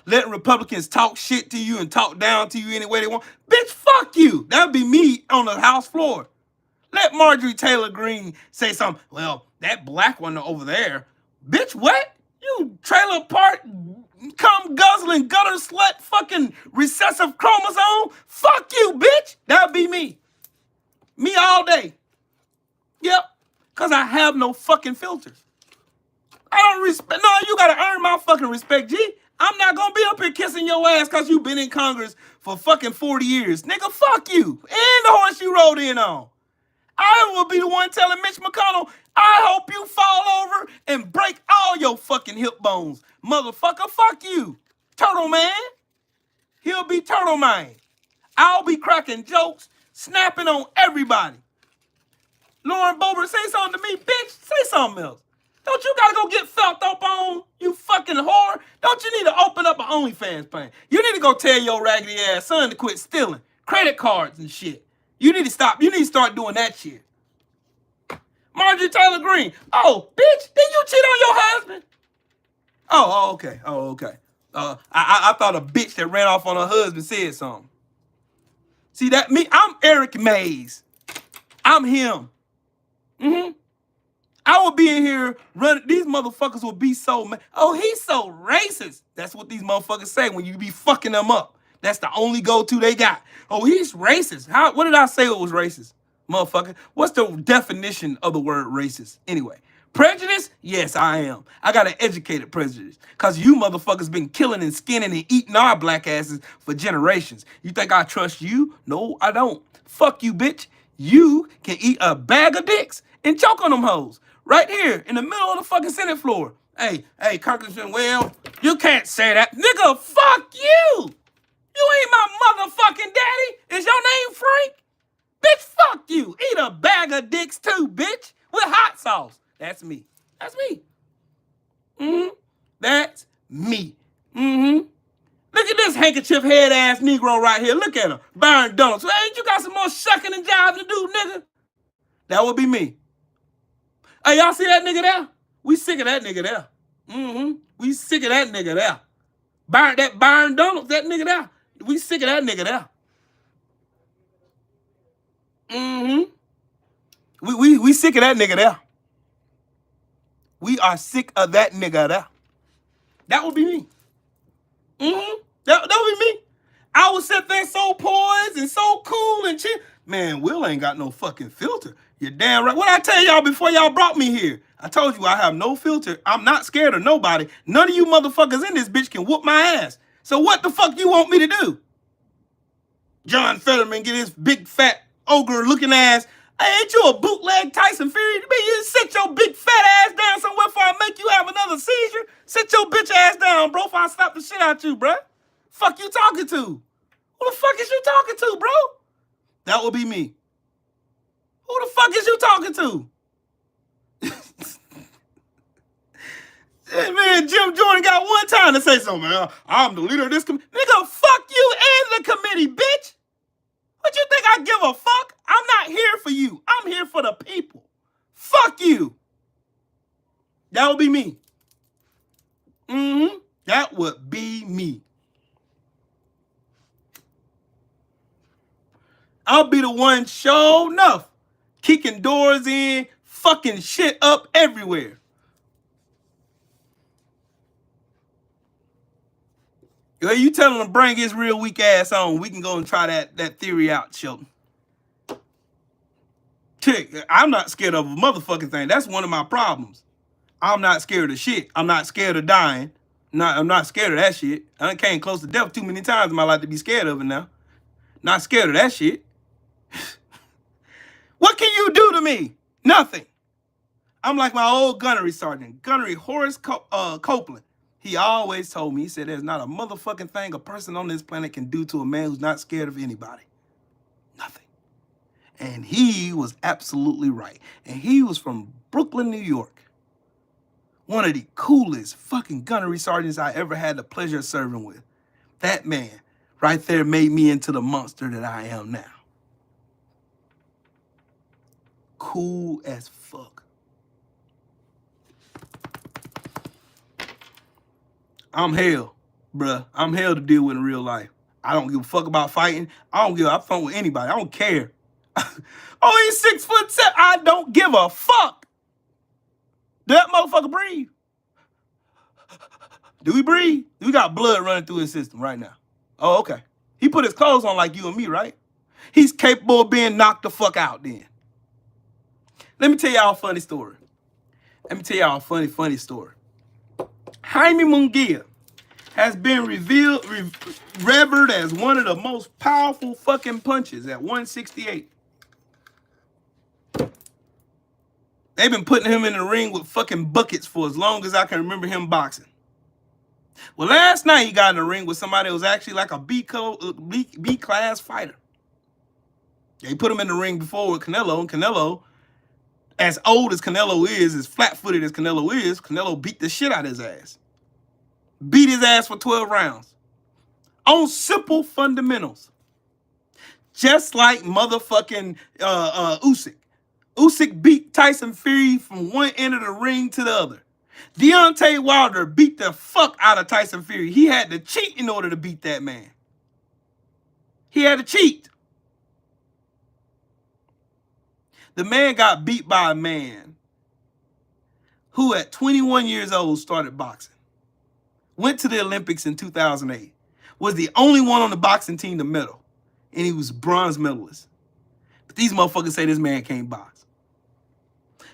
letting Republicans talk shit to you and talk down to you any way they want. Bitch, fuck you. That'd be me on the House floor. Let Marjorie Taylor Greene say something. Well, that black one over there. Bitch, what? You trailer park, cum guzzling, gutter slut, fucking recessive chromosome? Fuck you, bitch. That'd be me. Me all day. Yep. Because I have no fucking filters. I don't respect. No, you gotta earn my fucking respect, G. I'm not gonna be up here kissing your ass because you've been in Congress for fucking 40 years. Nigga, fuck you. And the horse you rode in on. I will be the one telling Mitch McConnell, I hope you fall over and break all your fucking hip bones. Motherfucker, fuck you. Turtle Man. He'll be Turtle Man. I'll be cracking jokes, snapping on everybody. Lauren Boebert, say something to me, bitch. Say something else. Don't you gotta go get felt up on, you fucking whore? Don't you need to open up an OnlyFans page? You need to go tell your raggedy ass son to quit stealing credit cards and shit. You need to stop. You need to start doing that shit. Marjorie Taylor Greene. Oh, bitch, did you cheat on your husband? Oh, okay. Oh, okay. I thought a bitch that ran off on her husband said something. See that? Me, I'm Eric Mays. I'm him. I would be in here running. These motherfuckers would be so mad. Oh, he's so racist. That's what these motherfuckers say when you be fucking them up. That's the only go-to they got. Oh, he's racist. What did I say it was racist? Motherfucker. What's the definition of the word racist? Anyway, prejudice? Yes, I am. I got an educated prejudice. Because you motherfuckers been killing and skinning and eating our black asses for generations. You think I trust you? No, I don't. Fuck you, bitch. You can eat a bag of dicks and choke on them hoes. Right here in the middle of the fucking Senate floor. Hey, Congressman, well, you can't say that. Nigga, fuck you. You ain't my motherfucking daddy. Is your name Frank? Bitch, fuck you. Eat a bag of dicks too, bitch. With hot sauce. That's me. That's me. That's me. Look at this handkerchief head ass Negro right here. Look at him. Byron Donalds. Ain't you got some more shucking and jiving to do, nigga? That would be me. Hey, y'all see that nigga there? We sick of that nigga there. We sick of that nigga there. Byron Donalds, that nigga there. We sick of that nigga there. We sick of that nigga there. We are sick of that nigga there. That would be me. That would be me. I would sit there so poised and so cool and chill. Man, Will ain't got no fucking filter. You're damn right. What I tell y'all before y'all brought me here? I told you I have no filter. I'm not scared of nobody. None of you motherfuckers in this bitch can whoop my ass. So what the fuck you want me to do? John Fetterman get his big fat ogre looking ass. Hey, ain't you a bootleg Tyson Fury? You sit your big fat ass down somewhere before I make you have another seizure. Sit your bitch ass down, bro, before I slap the shit out you, bro. Fuck you talking to? Who the fuck is you talking to, bro? That would be me. Who the fuck is you talking to? Hey, man, Jim Jordan got one time to say something. I'm the leader of this committee. Nigga, fuck you and the committee, bitch. What you think I give a fuck? I'm not here for you. I'm here for the people. Fuck you. That would be me. That would be me. I'll be the one, sure enough, kicking doors in, fucking shit up everywhere. Yo, you tell him to bring his real weak ass on. We can go and try that theory out, Shelton. Chick, I'm not scared of a motherfucking thing. That's one of my problems. I'm not scared of shit. I'm not scared of dying. I'm not scared of that shit. I done came close to death too many times in my life to be scared of it now. Not scared of that shit. What can you do to me? Nothing. I'm like my old gunnery sergeant, Gunnery Horace Copeland. He always told me, he said, there's not a motherfucking thing a person on this planet can do to a man who's not scared of anybody. Nothing. And he was absolutely right. And he was from Brooklyn, New York. One of the coolest fucking gunnery sergeants I ever had the pleasure of serving with. That man right there made me into the monster that I am now. Cool as fuck. I'm hell, bruh. I'm hell to deal with in real life. I don't give a fuck about fighting. I'm fun with anybody. I don't care. Oh, he's 6'7". I don't give a fuck. Do that motherfucker breathe? Do we breathe? We got blood running through his system right now. Oh, okay. He put his clothes on like you and me, right? He's capable of being knocked the fuck out then. Let me tell y'all a funny story. Funny story. Jaime Munguia has been revered as one of the most powerful fucking punches at 168. They've been putting him in the ring with fucking buckets for as long as I can remember him boxing. Well, last night he got in the ring with somebody that was actually like a B-class fighter. They put him in the ring before with Canelo, and Canelo, as old as Canelo is, as flat-footed as Canelo is, Canelo beat the shit out of his ass. Beat his ass for 12 rounds. On simple fundamentals. Just like motherfucking Usyk. Usyk beat Tyson Fury from one end of the ring to the other. Deontay Wilder beat the fuck out of Tyson Fury. He had to cheat in order to beat that man. He had to cheat. The man got beat by a man who at 21 years old started boxing. Went to the Olympics in 2008. Was the only one on the boxing team to medal. And he was bronze medalist. But these motherfuckers say this man can't box.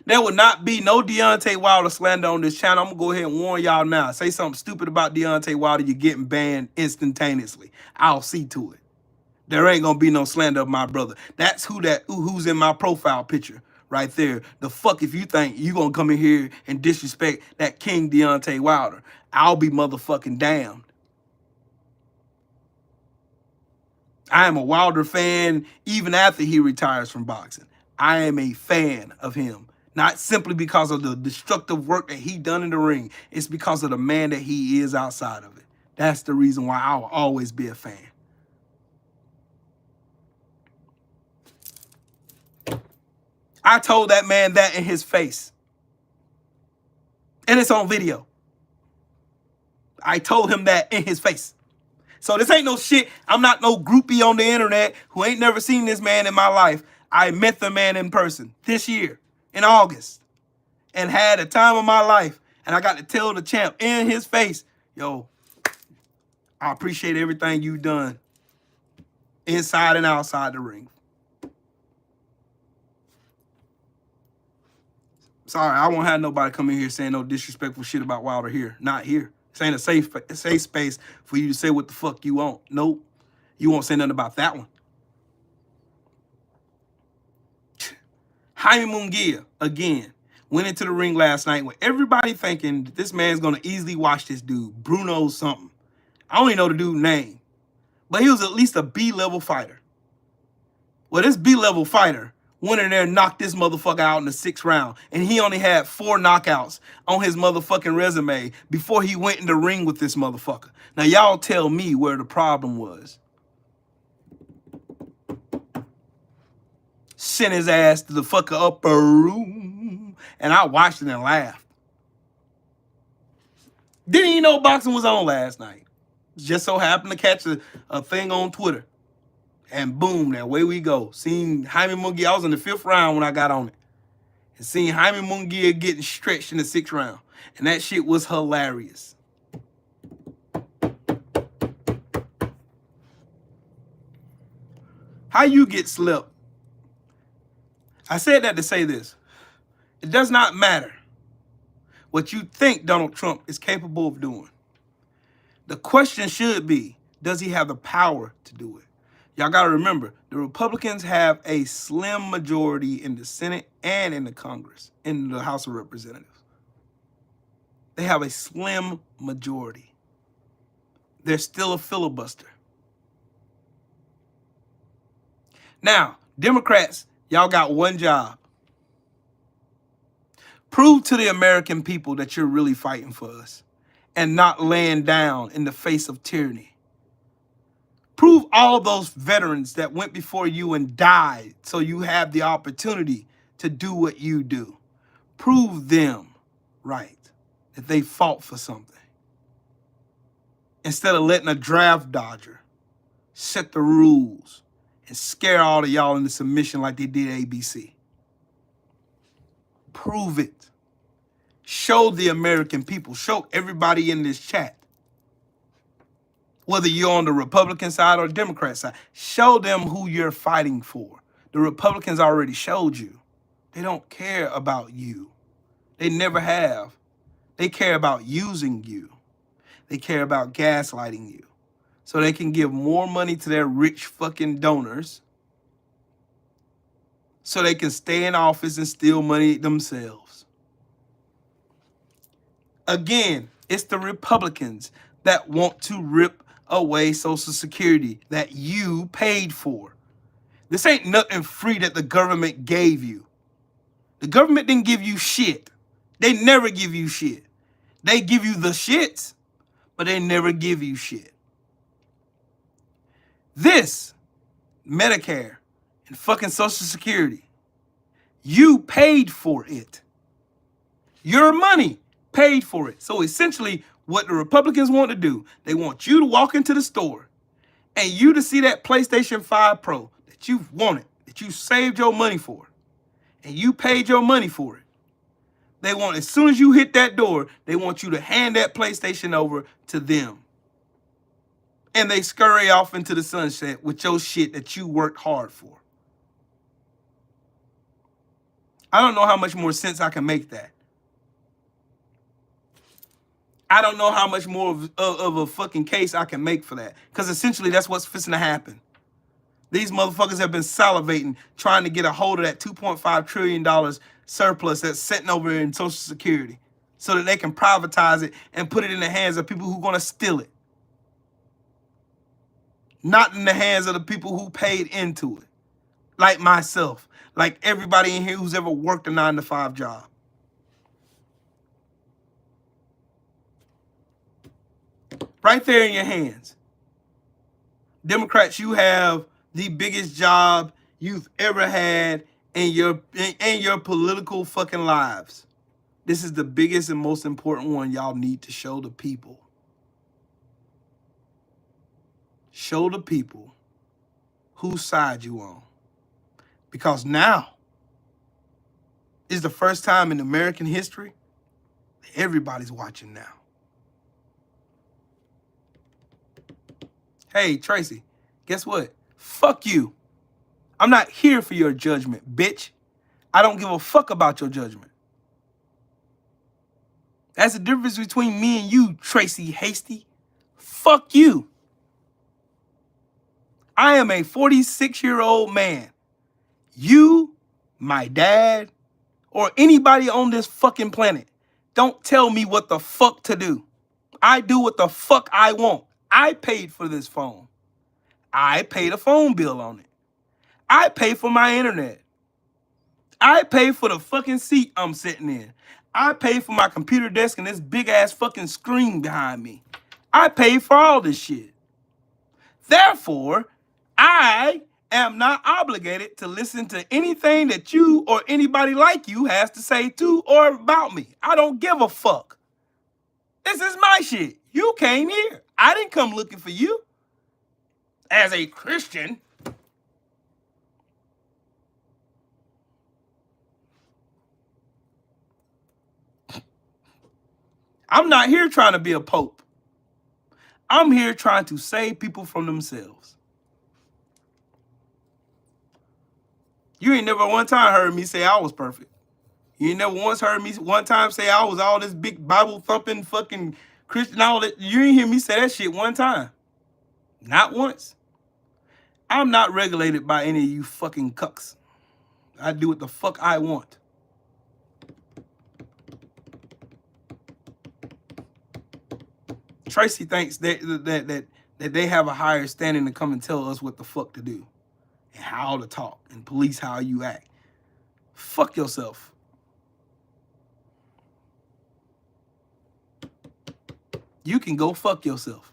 There will not be no Deontay Wilder slander on this channel. I'm going to go ahead and warn y'all now. Say something stupid about Deontay Wilder, you're getting banned instantaneously. I'll see to it. There ain't going to be no slander of my brother. That's who's in my profile picture right there. The fuck if you think you going to come in here and disrespect that King Deontay Wilder. I'll be motherfucking damned. I am a Wilder fan even after he retires from boxing. I am a fan of him. Not simply because of the destructive work that he done in the ring. It's because of the man that he is outside of it. That's the reason why I will always be a fan. I told that man that in his face. And it's on video. I told him that in his face. So this ain't no shit. I'm not no groupie on the internet who ain't never seen this man in my life. I met the man in person this year in August and had a time of my life. And I got to tell the champ in his face, yo, I appreciate everything you've done inside and outside the ring. Sorry, I won't have nobody come in here saying no disrespectful shit about Wilder here. Not here. This ain't a safe space for you to say what the fuck you want. Nope. You won't say nothing about that one. Jaime Munguia, again, went into the ring last night with everybody thinking that this man's going to easily watch this dude, Bruno something. I don't even know the dude's name. But he was at least a B-level fighter. Well, this B-level fighter went in there and knocked this motherfucker out in the 6th round. And he only had 4 knockouts on his motherfucking resume before he went in the ring with this motherfucker. Now, y'all tell me where the problem was. Sent his ass to the fucking upper room. And I watched it and laughed. Didn't even know boxing was on last night. Just so happened to catch a thing on Twitter. And boom, that way we go. Seeing Jaime Munguia, I was in the 5th round when I got on it. And seeing Jaime Munguia getting stretched in the 6th round. And that shit was hilarious. How you get slept? I said that to say this. It does not matter what you think Donald Trump is capable of doing. The question should be, does he have the power to do it? Y'all got to remember, the Republicans have a slim majority in the Senate and in the Congress, in the House of Representatives. They have a slim majority. They're still a filibuster. Now, Democrats, y'all got one job. Prove to the American people that you're really fighting for us and not laying down in the face of tyranny. Prove all those veterans that went before you and died so you have the opportunity to do what you do. Prove them right, that they fought for something. Instead of letting a draft dodger set the rules and scare all of y'all into submission like they did ABC. Prove it. Show the American people, show everybody in this chat, whether you're on the Republican side or the Democrat side, show them who you're fighting for. The Republicans already showed you. They don't care about you. They never have. They care about using you. They care about gaslighting you. So they can give more money to their rich fucking donors so they can stay in office and steal money themselves. Again, it's the Republicans that want to rip away Social Security that you paid for. This ain't nothing free that the government gave you. The government didn't give you shit. They never give you shit. They give you the shits, but they never give you shit. This, Medicare and fucking Social Security, you paid for it. Your money paid for it. So essentially, what the Republicans want to do, they want you to walk into the store and you to see that PlayStation 5 Pro that you've wanted, that you saved your money for, and you paid your money for it. They want, as soon as you hit that door, they want you to hand that PlayStation over to them. And they scurry off into the sunset with your shit that you worked hard for. I don't know how much more sense I can make that. I don't know how much more of a fucking case I can make for that. Because essentially that's what's fixing to happen. These motherfuckers have been salivating, trying to get a hold of that $2.5 trillion surplus that's sitting over in Social Security so that they can privatize it and put it in the hands of people who are going to steal it. Not in the hands of the people who paid into it. Like myself. Like everybody in here who's ever worked a 9-to-5 job. Right there in your hands. Democrats, you have the biggest job you've ever had in your political fucking lives. This is the biggest and most important one y'all need to show the people. Show the people whose side you on. Because now is the first time in American history that everybody's watching now. Hey, Tracy, guess what? Fuck you. I'm not here for your judgment, bitch. I don't give a fuck about your judgment. That's the difference between me and you, Tracy Hasty. Fuck you. I am a 46-year-old man. You, my dad, or anybody on this fucking planet, don't tell me what the fuck to do. I do what the fuck I want. I paid for this phone. I paid a phone bill on it. I pay for my internet. I pay for the fucking seat I'm sitting in. I pay for my computer desk and this big ass fucking screen behind me. I pay for all this shit. Therefore, I am not obligated to listen to anything that you or anybody like you has to say to or about me. I don't give a fuck. This is my shit. You came here. I didn't come looking for you. As a Christian, I'm not here trying to be a pope. I'm here trying to save people from themselves. You ain't never one time heard me say I was perfect. You ain't never once heard me one time say I was all this big Bible thumping fucking Christian, all that. You ain't hear me say that shit one time. Not once. I'm not regulated by any of you fucking cucks. I do what the fuck I want. Tracy thinks that they have a higher standing to come and tell us what the fuck to do and how to talk and police how you act. Fuck yourself. You can go fuck yourself.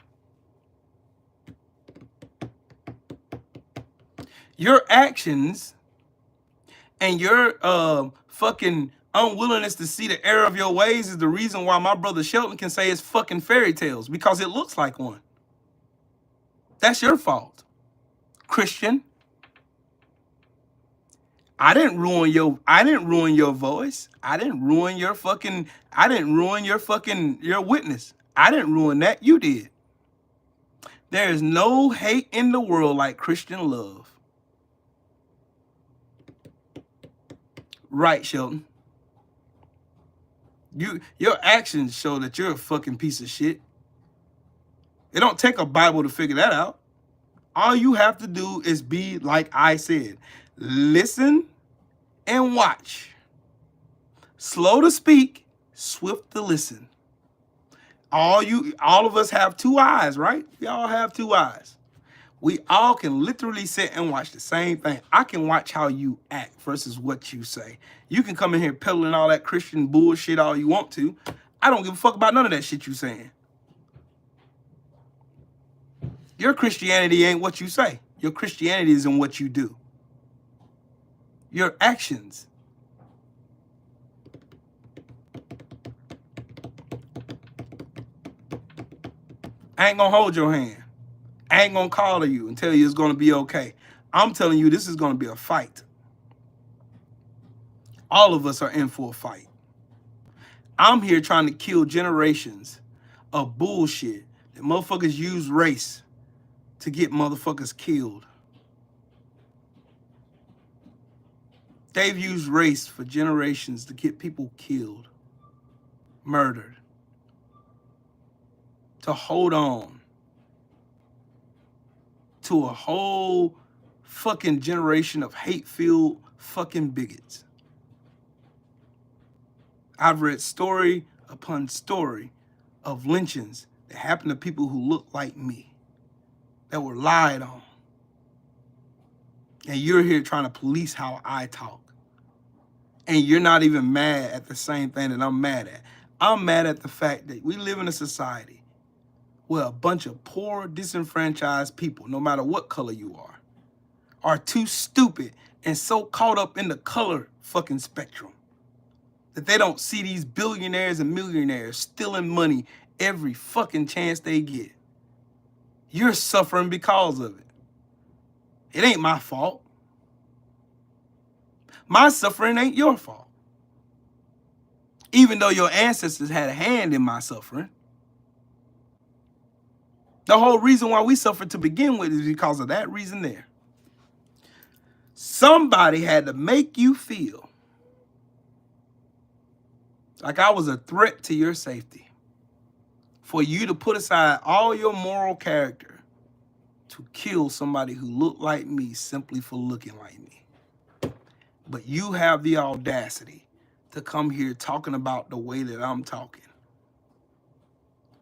Your actions and your fucking unwillingness to see the error of your ways is the reason why my brother Shelton can say it's fucking fairy tales, because it looks like one. That's your fault, Christian. I didn't ruin your voice. I didn't ruin your witness. I didn't ruin that. You did. There is no hate in the world like Christian love. Right, Shelton. Your actions show that you're a fucking piece of shit. It don't take a Bible to figure that out. All you have to do is be like I said. Listen and watch. Slow to speak, swift to listen. All of us have two eyes, right? We all have two eyes. We all can literally sit and watch the same thing. I can watch how you act versus what you say. You can come in here peddling all that Christian bullshit all you want to. I don't give a fuck about none of that shit you saying. Your Christianity ain't what you say. Your Christianity is in what you do. Your actions. I ain't gonna hold your hand. I ain't gonna call to you and tell you it's gonna be okay. I'm telling you this is gonna be a fight. All of us are in for a fight. I'm here trying to kill generations of bullshit that motherfuckers use race to get motherfuckers killed. They've used race for generations to get people killed, murdered, to hold on to a whole fucking generation of hate-filled fucking bigots. I've read story upon story of lynchings that happened to people who look like me, that were lied on. And you're here trying to police how I talk. And you're not even mad at the same thing that I'm mad at. I'm mad at the fact that we live in a society where a bunch of poor, disenfranchised people, no matter what color you are too stupid and so caught up in the color fucking spectrum that they don't see these billionaires and millionaires stealing money every fucking chance they get. You're suffering because of it. It ain't my fault. My suffering ain't your fault. Even though your ancestors had a hand in my suffering. The whole reason why we suffered to begin with is because of that reason there. Somebody had to make you feel like I was a threat to your safety, for you to put aside all your moral character to kill somebody who looked like me simply for looking like me. But you have the audacity to come here talking about the way that I'm talking,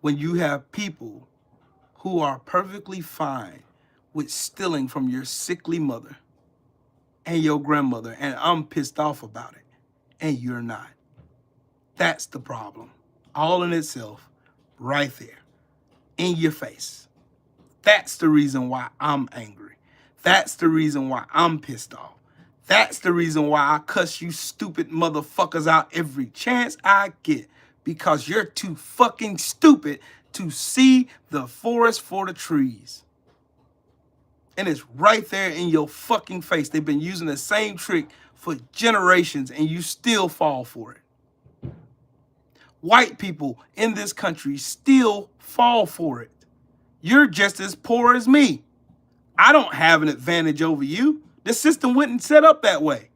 when you have people who are perfectly fine with stealing from your sickly mother and your grandmother, and I'm pissed off about it, and you're not. That's the problem, all in itself, right there, in your face. That's the reason why I'm angry. That's the reason why I'm pissed off. That's the reason why I cuss you stupid motherfuckers out every chance I get, because you're too fucking stupid to see the forest for the trees. And it's right there in your fucking face. They've been using the same trick for generations, and you still fall for it. White people in this country still fall for it. You're just as poor as me. I don't have an advantage over you. The system wasn't set up that way.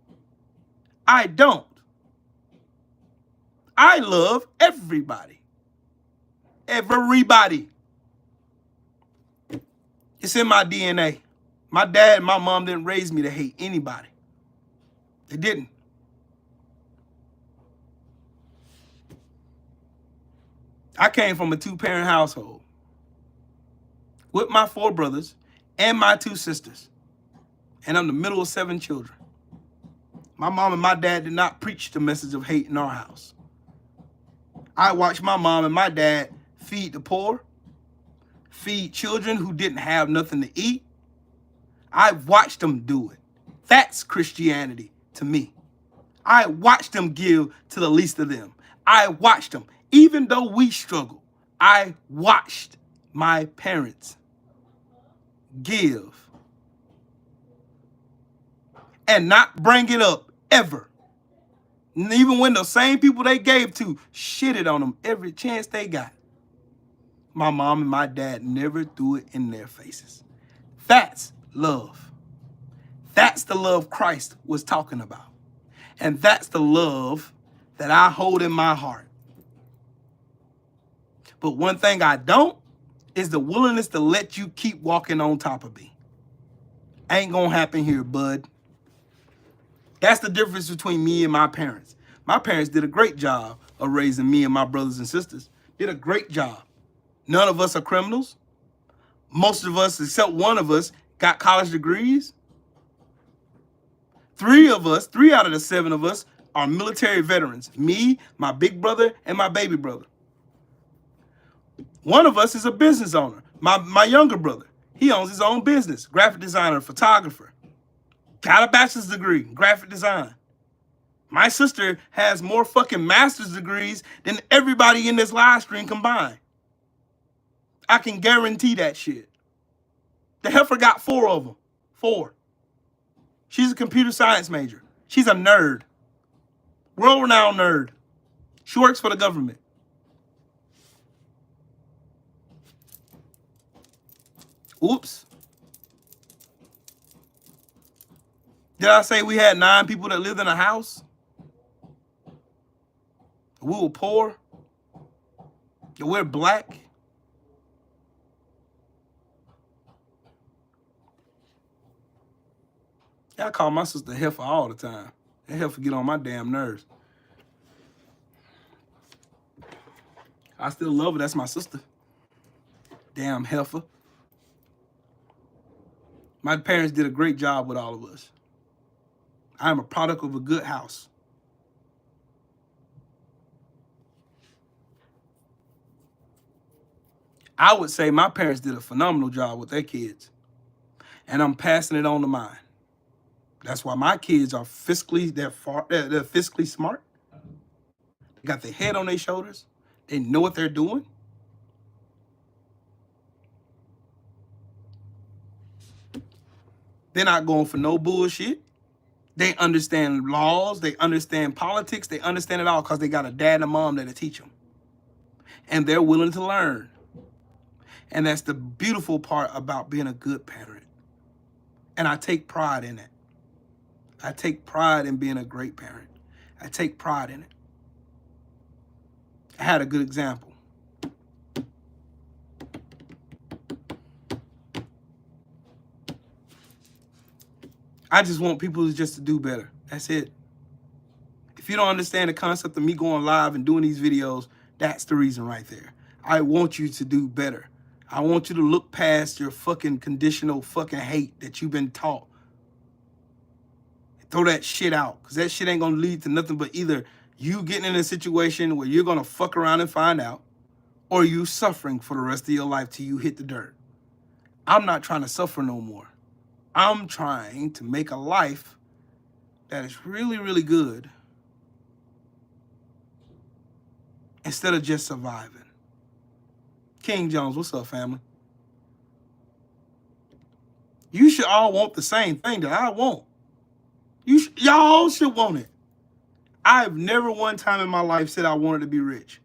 I don't. I love everybody. Everybody. It's in my DNA. My dad and my mom didn't raise me to hate anybody. They didn't. I came from a 2-parent household with my 4 brothers and my 2 sisters. And I'm the middle of 7 children. My mom and my dad did not preach the message of hate in our house. I watched my mom and my dad feed the poor, feed children who didn't have nothing to eat. I watched them do it. That's Christianity to me. I watched them give to the least of them. I watched them. Even though we struggle, I watched my parents give and not bring it up ever. And even when the same people they gave to shitted on them every chance they got, my mom and my dad never threw it in their faces. That's love. That's the love Christ was talking about. And that's the love that I hold in my heart. But one thing I don't is the willingness to let you keep walking on top of me. Ain't gonna happen here, bud. That's the difference between me and my parents. My parents did a great job of raising me and my brothers and sisters. Did a great job. None of us are criminals. Most of us, except one of us, got college degrees. 3 out of the 7 of us are military veterans. Me, my big brother, and my baby brother. One of us is a business owner. My younger brother, he owns his own business, graphic designer, photographer. Got a bachelor's degree in graphic design. My sister has more fucking master's degrees than everybody in this live stream combined. I can guarantee that shit. The heifer got 4 of them. 4. She's a computer science major. She's a nerd. World-renowned nerd. She works for the government. Oops. Did I say we had 9 people that lived in a house? We were poor? That we're black? I call my sister heifer all the time. That heifer get on my damn nerves. I still love her. That's my sister. Damn heifer. My parents did a great job with all of us. I am a product of a good house. I would say my parents did a phenomenal job with their kids. And I'm passing it on to mine. That's why my kids are they're fiscally smart. They got their head on their shoulders. They know what they're doing. They're not going for no bullshit. They understand laws. They understand politics. They understand it all because they got a dad and a mom that'll teach them. And they're willing to learn. And that's the beautiful part about being a good parent. And I take pride in it. I take pride in being a great parent. I take pride in it. I had a good example. I just want people just to do better. That's it. If you don't understand the concept of me going live and doing these videos, that's the reason right there. I want you to do better. I want you to look past your fucking conditional fucking hate that you've been taught. Throw that shit out, because that shit ain't going to lead to nothing but either you getting in a situation where you're going to fuck around and find out, or you suffering for the rest of your life till you hit the dirt. I'm not trying to suffer no more. I'm trying to make a life that is really, really good instead of just surviving. King Jones, what's up, family? You should all want the same thing that I want. Y'all should want it. I've never one time in my life said I wanted to be rich.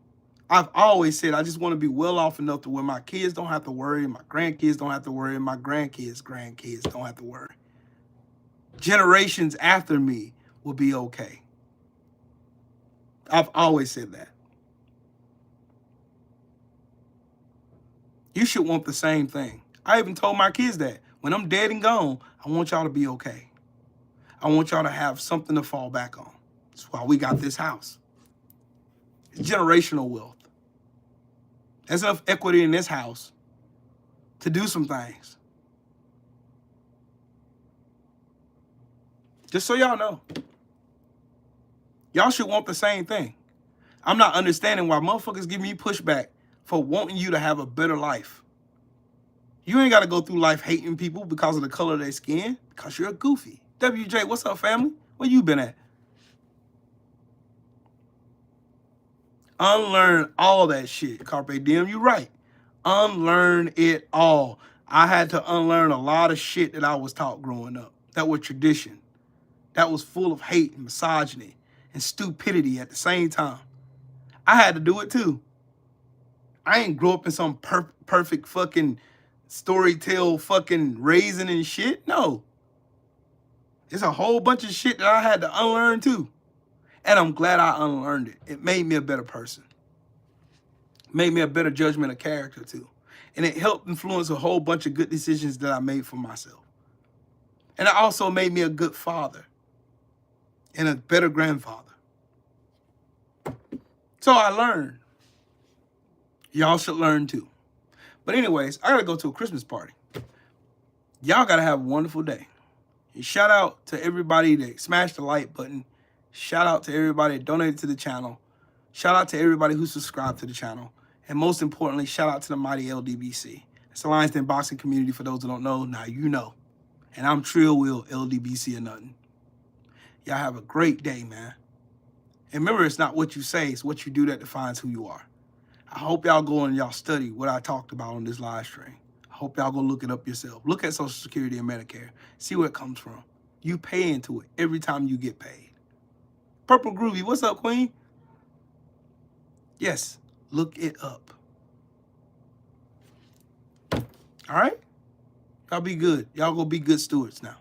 I've always said I just want to be well off enough to where my kids don't have to worry, my grandkids don't have to worry, and my grandkids don't have to worry. Generations after me will be okay. I've always said that. You should want the same thing. I even told my kids that. When I'm dead and gone, I want y'all to be okay. I want y'all to have something to fall back on. That's why we got this house. It's generational wealth. There's enough equity in this house to do some things. Just so y'all know. Y'all should want the same thing. I'm not understanding why motherfuckers give me pushback for wanting you to have a better life. You ain't got to go through life hating people because of the color of their skin, because you're a goofy. WJ, what's up, family? Where you been at? Unlearn all that shit. Carpe diem, you right. Unlearn it all. I had to unlearn a lot of shit that I was taught growing up. That was tradition. That was full of hate and misogyny and stupidity at the same time. I had to do it too. I ain't grow up in some perfect fucking storytell fucking raising and shit. No. It's a whole bunch of shit that I had to unlearn too. And I'm glad I unlearned it. It made me a better person. It made me a better judgment of character too. And it helped influence a whole bunch of good decisions that I made for myself. And it also made me a good father and a better grandfather. So I learned. Y'all should learn too. But anyways, I gotta go to a Christmas party. Y'all gotta have a wonderful day. And shout out to everybody that smashed the like button. Shout out to everybody that donated to the channel. Shout out to everybody who subscribed to the channel. And most importantly, shout out to the mighty LDBC. It's the Alliance in Boxing community. For those that don't know, now you know. And I'm Trill Will, LDBC or nothing. Y'all have a great day, man. And remember, it's not what you say, it's what you do that defines who you are. I hope y'all go and y'all study what I talked about on this live stream. I hope y'all go look it up yourself. Look at Social Security and Medicare. See where it comes from. You pay into it every time you get paid. Purple Groovy, what's up, Queen? Yes, look it up. All right? Y'all be good. Y'all go be good stewards now.